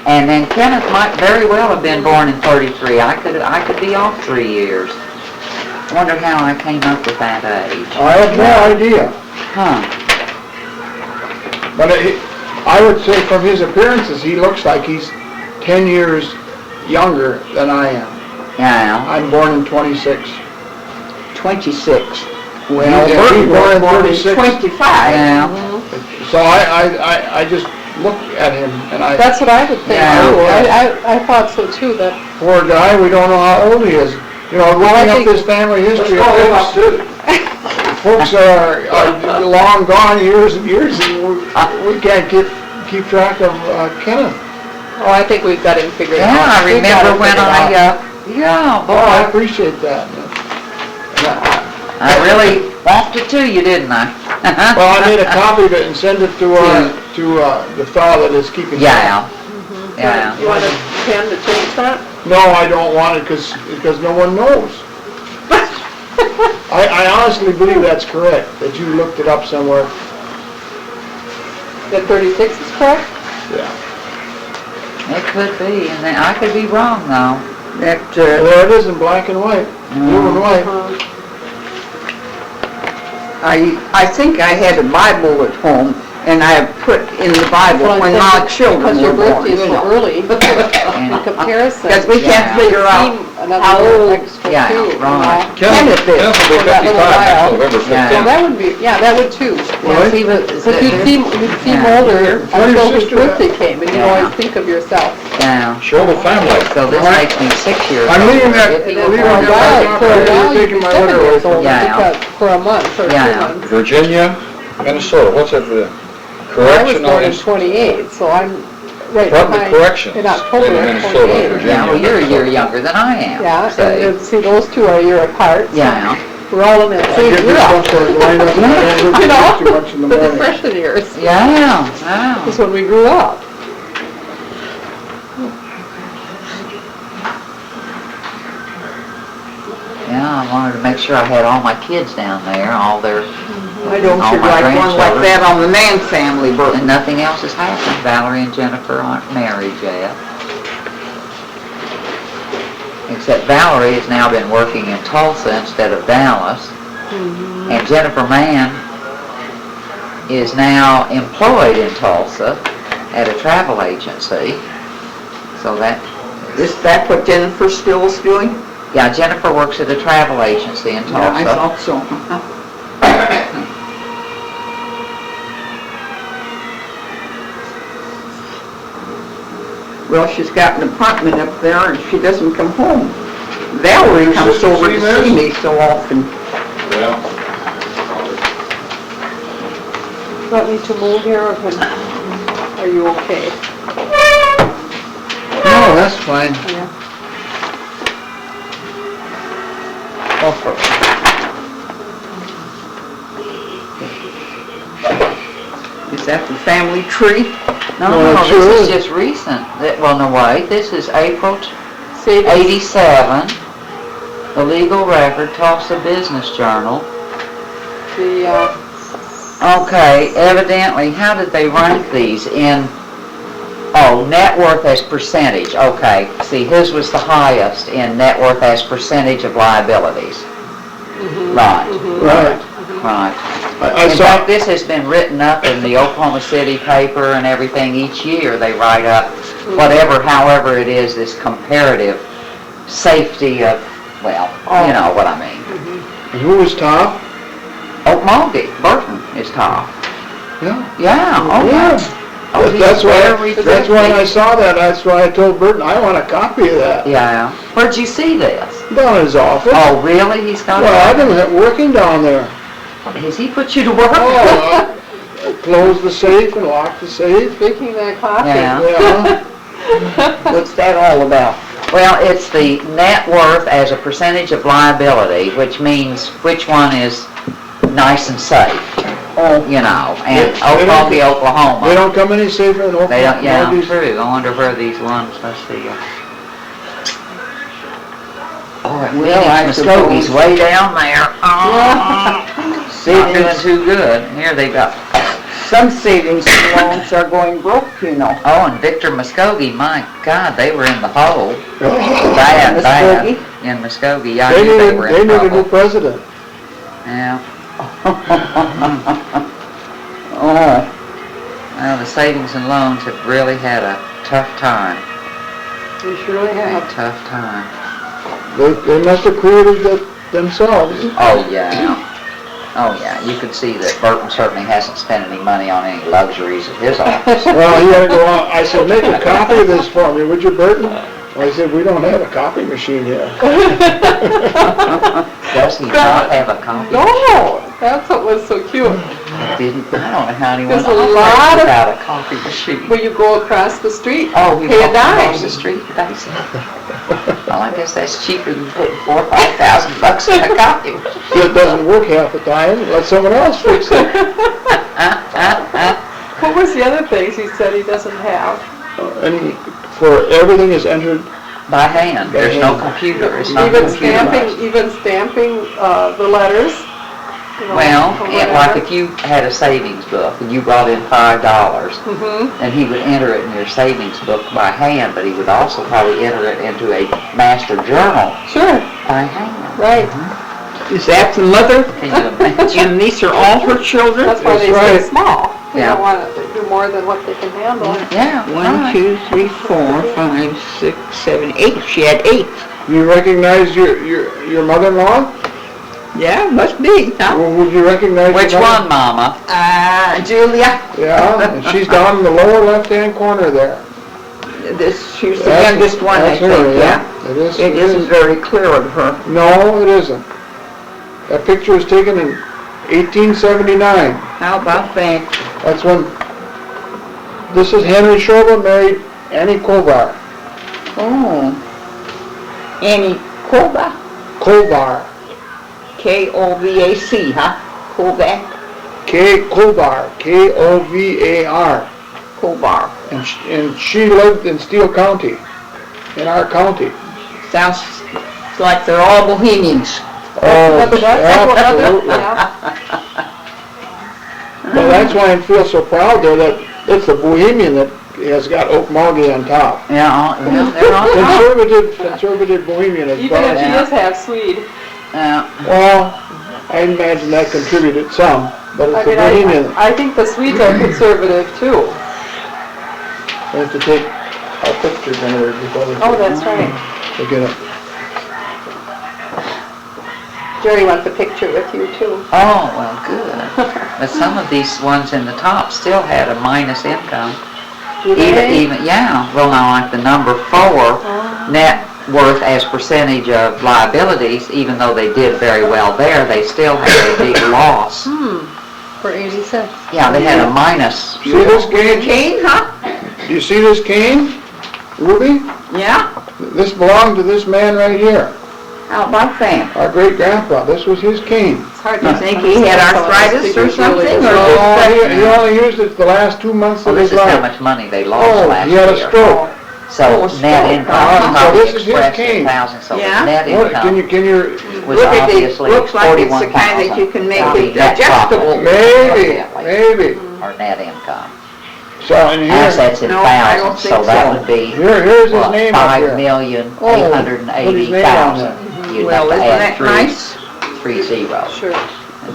E: And then Kenneth might very well have been born in 33. I could be off 3 years. I wonder how I came up with that age.
B: I have no idea.
E: Huh.
B: But I would say from his appearances, he looks like he's 10 years younger than I am.
E: Yeah.
B: I'm born in 26.
A: 26.
B: Yeah,
A: Well,
B: he
A: Burton
B: born in
A: was born in
B: 36.
A: 25.
E: Yeah.
B: So I just look at him and
C: that's what I would think
E: Yeah.
C: too. I thought so too, that,
B: poor guy, we don't know how old he is. You know, looking up this family history, folks are long gone years and years, and we can't keep track of Kenneth.
C: oh, I think we've got him figured out.
E: Yeah, I
C: We've got
E: remember
C: him
E: when
C: figured out.
E: yeah,
B: Oh, I
E: boy,
B: appreciate that.
E: I really walked it to you, didn't I?
B: Well, I made a copy of it and send it to the fellow that is keeping track.
E: Yeah, yeah.
C: You want a pen to change that?
B: No, I don't want it because no one knows. I honestly believe that's correct, that you looked it up somewhere.
C: That 36 is correct?
B: Yeah.
E: It could be, and then I could be wrong though.
A: That,
B: There it is in black and white, blue and white.
A: I think I had a Bible at home, and I put in the Bible
C: Well, I
A: when
C: said
A: my
C: that
A: children
C: because your
A: were born,
C: birthday is
A: you
C: so
A: know.
C: early, in comparison.
A: Because we can't
E: Yeah.
A: figure out
C: Seem
A: how
C: another
A: old
C: extra
E: Yeah,
C: too, you
E: right.
C: know?
A: Kenneth is.
F: Kenneth will be
C: For that little
F: 55 next
C: while.
F: November
E: Yeah.
F: 15th.
C: So that would be, yeah, that would too.
E: Yeah, see, but
C: But you'd seem
E: Yeah.
C: older
B: Tell your
C: until his
B: sister
C: birthday came, and you
E: Yeah.
C: always think of yourself.
E: Yeah.
F: Show the family.
E: So this
B: Right.
E: makes me 6 years
B: I'm leaving
E: older.
B: that-
E: If he
C: And
E: was
C: then for
E: born
C: a
E: in
C: while, for a
B: You're
C: while, you'd
B: taking
C: be
B: my
C: 7
B: letter away
C: years
B: from
C: older
E: me. Yeah.
C: because, for a month or 2
E: Yeah.
C: months.
F: Virginia, Minnesota, what's that for?
C: I was
F: Correctional
C: born in
F: Institute.
C: 28, so I'm right
F: Public
C: behind,
F: Corrections
C: in October
F: in
C: of
F: Minnesota,
C: 28.
F: Virginia.
E: Yeah, well, you're a year younger than I am.
C: Yeah,
E: say.
C: and see, those two are a year apart. so
E: Yeah.
C: We're all in that
B: I
C: same
B: get
C: year.
B: this stuff sort of lined up and I don't look
C: You
B: at
C: know,
B: it too much in the
C: the
B: morning.
C: depression years
E: Yeah,
C: is when we grew up.
E: yeah, I wanted to make sure I had all my kids down there, all their,
A: I don't
E: All
A: see
E: my
A: like one like
E: grandchildren.
A: that on the Mann family,
E: and
A: Burton.
E: nothing else has happened. Valerie and Jennifer aren't married yet. Except Valerie has now been working in Tulsa instead of Dallas. And Jennifer Mann is now employed in Tulsa at a travel agency. So that,
A: Is that what Jennifer still is doing?
E: yeah, Jennifer works at a travel agency in
A: Yeah, I
E: Tulsa.
A: thought so. Well, she's got an apartment up there and she doesn't come home. Valerie comes over to see me so often.
F: Yeah.
C: Want me to move here, or are you okay?
B: No, that's fine.
C: Yeah.
G: Is that the family tree?
E: No,
B: Well,
E: no,
B: it sure
E: this is
B: is.
E: just recent. Well, no, wait, this is April
C: Savings.
E: 87. The legal record, Tulsa Business Journal.
C: The,
E: Okay, evidently, how did they rank these in, net worth as percentage, okay. See, his was the highest in net worth as percentage of liabilities. Right,
B: Right.
E: right.
B: I
E: In
B: saw,
E: fact, this has been written up in the Oklahoma City paper and everything. Each year, they write up whatever, however it is, this comparative safety of, well, you know what I mean.
B: who was top?
E: Okmulgee, Burton is top.
B: Yeah.
E: Yeah, oh yeah. Oh, he's
B: That's why,
E: very
B: that's when I
E: thrifty.
B: saw that, that's why I told Burton, I want a copy of that.
E: Yeah. Where'd you see this?
B: Down in his office.
E: Oh, really? He's got
B: Well, I've
E: it?
B: been working down there.
E: Has he put you to work?
B: Oh, I closed the safe and locked the safe.
C: making that coffee.
E: Yeah.
B: Yeah.
E: What's that all about? Well, it's the net worth as a percentage of liability, which means which one is nice and safe, you know, and
B: They don't-
E: Okmulgee, Oklahoma.
B: They don't come any safer than Oklahoma.
E: They don't, yeah,
B: These-
E: true. I wonder where these ones, let's see. Oh, Muskogee's way down there. Not doing too good. Here they got,
A: Some savings and loans are going broke, you know.
E: oh, and Victor Muskogee, my God, they were in the hole. Bad,
A: Muskogee?
E: In Muskogee, I
B: They
E: knew they
B: need,
E: were
B: they
E: in
B: need a new
E: trouble.
B: president.
E: Yeah,
A: Oh,
E: well, the savings and loans have really had a tough time,
C: We surely
E: a
C: have.
E: tough time.
B: They must have created that themselves.
E: Oh, yeah. Oh, yeah, you can see that Burton certainly hasn't spent any money on any luxuries at his office.
B: Well, he had to go on, I said, make a copy of this for me, would you, Burton? Well, I said, we don't have a copy machine here.
E: Does he not have a copy?
C: No, that's what was so cute.
E: Didn't, I don't know how anyone
C: There's a lot
E: operates
C: of-
E: without a copy machine.
C: When you go across the street,
E: Oh, we
C: pay a
E: walked across
C: dime.
E: the street, Daisy. Well, I guess that's cheaper than putting $4,000 or $5,000 in a copy machine.
B: It doesn't work half the time, let someone else fix it.
C: What was the other things he said he doesn't have?
B: And for everything is entered,
E: By hand, there's no computer, it's not
C: Even
E: computerized.
C: stamping the letters. You know,
E: Well,
C: or
E: like
C: whatever.
E: if you had a savings book and you brought in $5,
C: Mhm.
E: and he would enter it in your savings book by hand, but he would also probably enter it into a master journal
C: Sure,
E: by hand.
C: right.
G: Is that the mother?
E: Can you imagine?
G: And these are all her children?
C: That's why they
B: That's
C: stay
B: right.
C: small. They
E: Yeah.
C: don't want to do more than what they can handle.
E: Yeah,
G: 1,
E: right.
G: 2, 3, 4, 5, 6, 7, 8. She had 8.
B: you recognize your mother-in-law?
G: Yeah, must be, huh?
B: Well, would you recognize your
E: Which
B: mother?
E: one, Mama?
G: Julia.
B: Yeah, and she's down in the lower left-hand corner there.
G: She's the
B: That's-
G: youngest one, I
B: that's her,
G: think, yeah.
B: It is.
G: It isn't very clear of her.
B: No, it isn't. That picture was taken in 1879.
G: How about that?
B: That's when, this is Henry Shoba married Annie Kovar.
G: Oh. Annie Kovac,
B: Kovar.
G: K-O-V-A-C, huh? Kovac,
B: Kovar, K-O-V-A-R.
G: Kovar.
B: And she lived in Steele County, in our county.
G: Sounds like they're all Bohemians.
B: Oh,
C: That's
B: absolutely.
C: yeah.
B: Well, that's why I feel so proud there that it's the Bohemian that has got Okmulgee on top.
E: Yeah, they're on top.
B: Conservative Bohemian is
C: Even if
B: proud.
C: she does have Swede.
B: Well, I imagine that contributed some, but
C: I
B: it's the
C: mean,
B: Bohemian.
C: I think the Swedes are conservative too.
B: We have to take our pictures in there before we
C: Oh, that's right.
B: get it.
C: Jerry wants a picture with you too.
E: Oh, well, good. But some of these ones in the top still had a minus income.
C: Do they?
E: Even, yeah. Well, now, like the number 4, net worth as percentage of liabilities, even though they did very well there, they still had a big loss.
C: For 86.
E: Yeah, they had a minus.
B: See this cane?
G: Cane, huh?
B: Do you see this cane, Ruby?
G: Yeah?
B: This belonged to this man right here.
A: How about that?
B: Our great-grandpa, this was his cane.
C: It's hard
A: You
C: to
A: think he had arthritis or something, or
B: Oh,
A: just...
B: he only used it the last 2 months
E: Well,
B: of
E: this
B: his
E: is how
B: life.
E: much money they lost
B: Oh,
E: last
B: he had a
E: year.
B: stroke.
E: So
A: Oh,
E: net
A: stroke.
E: income
B: So
E: probably
B: this is his
E: expressed in
B: cane.
E: thousands, so
A: Yeah.
E: net
B: What, can
E: income
B: you,
E: was
A: Look at it,
E: obviously
A: looks like it's the
E: 41,000.
A: kind that you can make
E: That would be
A: it
E: net profit,
A: adjustable.
B: maybe,
E: evidently,
B: maybe.
E: or net income.
B: So, and here,
E: Assets in
A: No, I don't
E: thousands, so
A: think
E: that
A: so.
E: would be,
B: here's his
E: what,
B: name up here.
E: 5,880,000. You'd
A: Well,
E: have to
A: isn't
E: add
A: that nice?
E: three zeros.
C: Sure.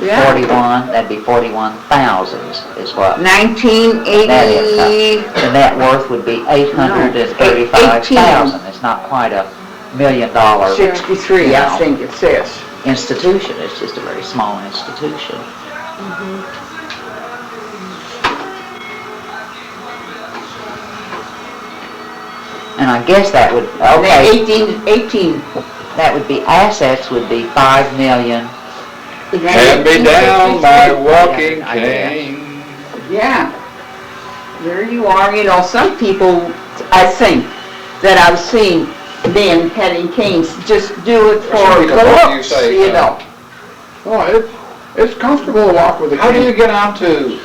A: Yeah.
E: 41, that'd be 41,000 is what.
A: 1980,
E: The net worth would be 835,000. It's not quite $1 million
A: 63, I think it says.
E: institution. It's just a very small institution. And I guess that would, okay,
A: 18,
E: that would be, assets would be 5,000,000.
F: Hand me down my walking
E: I guess.
F: cane.
A: yeah. There you are, you know, some people, I think, that I've seen men having canes, just do it for
F: Some
A: the
F: people, what do you
A: looks,
F: say,
A: you know.
B: Oh, it's comfortable to walk with a cane.
F: How do you get out to,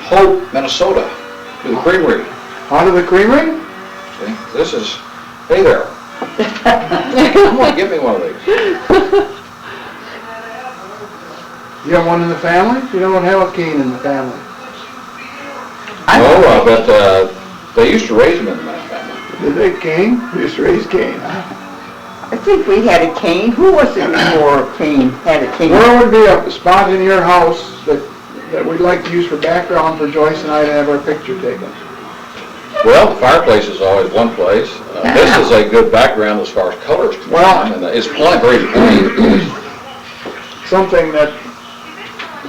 F: Hope, Minnesota, to the creamery?
B: Out of the creamery?
F: See, this is, hey there. Come on, give me one of these.
B: You have one in the family? You don't have a cane in the family.
F: No, but, they used to raise them in my family.
B: Did they cane? We used to raise cane.
A: I think we had a cane. Who was it before cane had a cane?
B: Where would be a spot in your house that we'd like to use for background for Joyce and I to have our picture taken?
F: Well, the fireplace is always one place. This is a good background as far as colors concerned, and it's very plain.
B: Something that,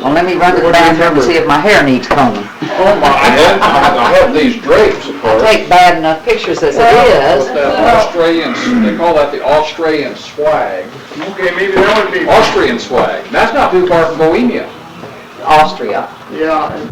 E: Well, let me run to the
B: What do you
E: bathroom and
B: remember?
E: see if my hair needs combing.
B: oh my,
F: And then I have these drapes, of
E: I
F: course.
E: take bad enough pictures as it is.
F: With that Australian, they call that the Australian swag.
B: okay, maybe that would be,
F: Austrian swag. That's not too far from Bohemia.
E: Austria.
B: yeah.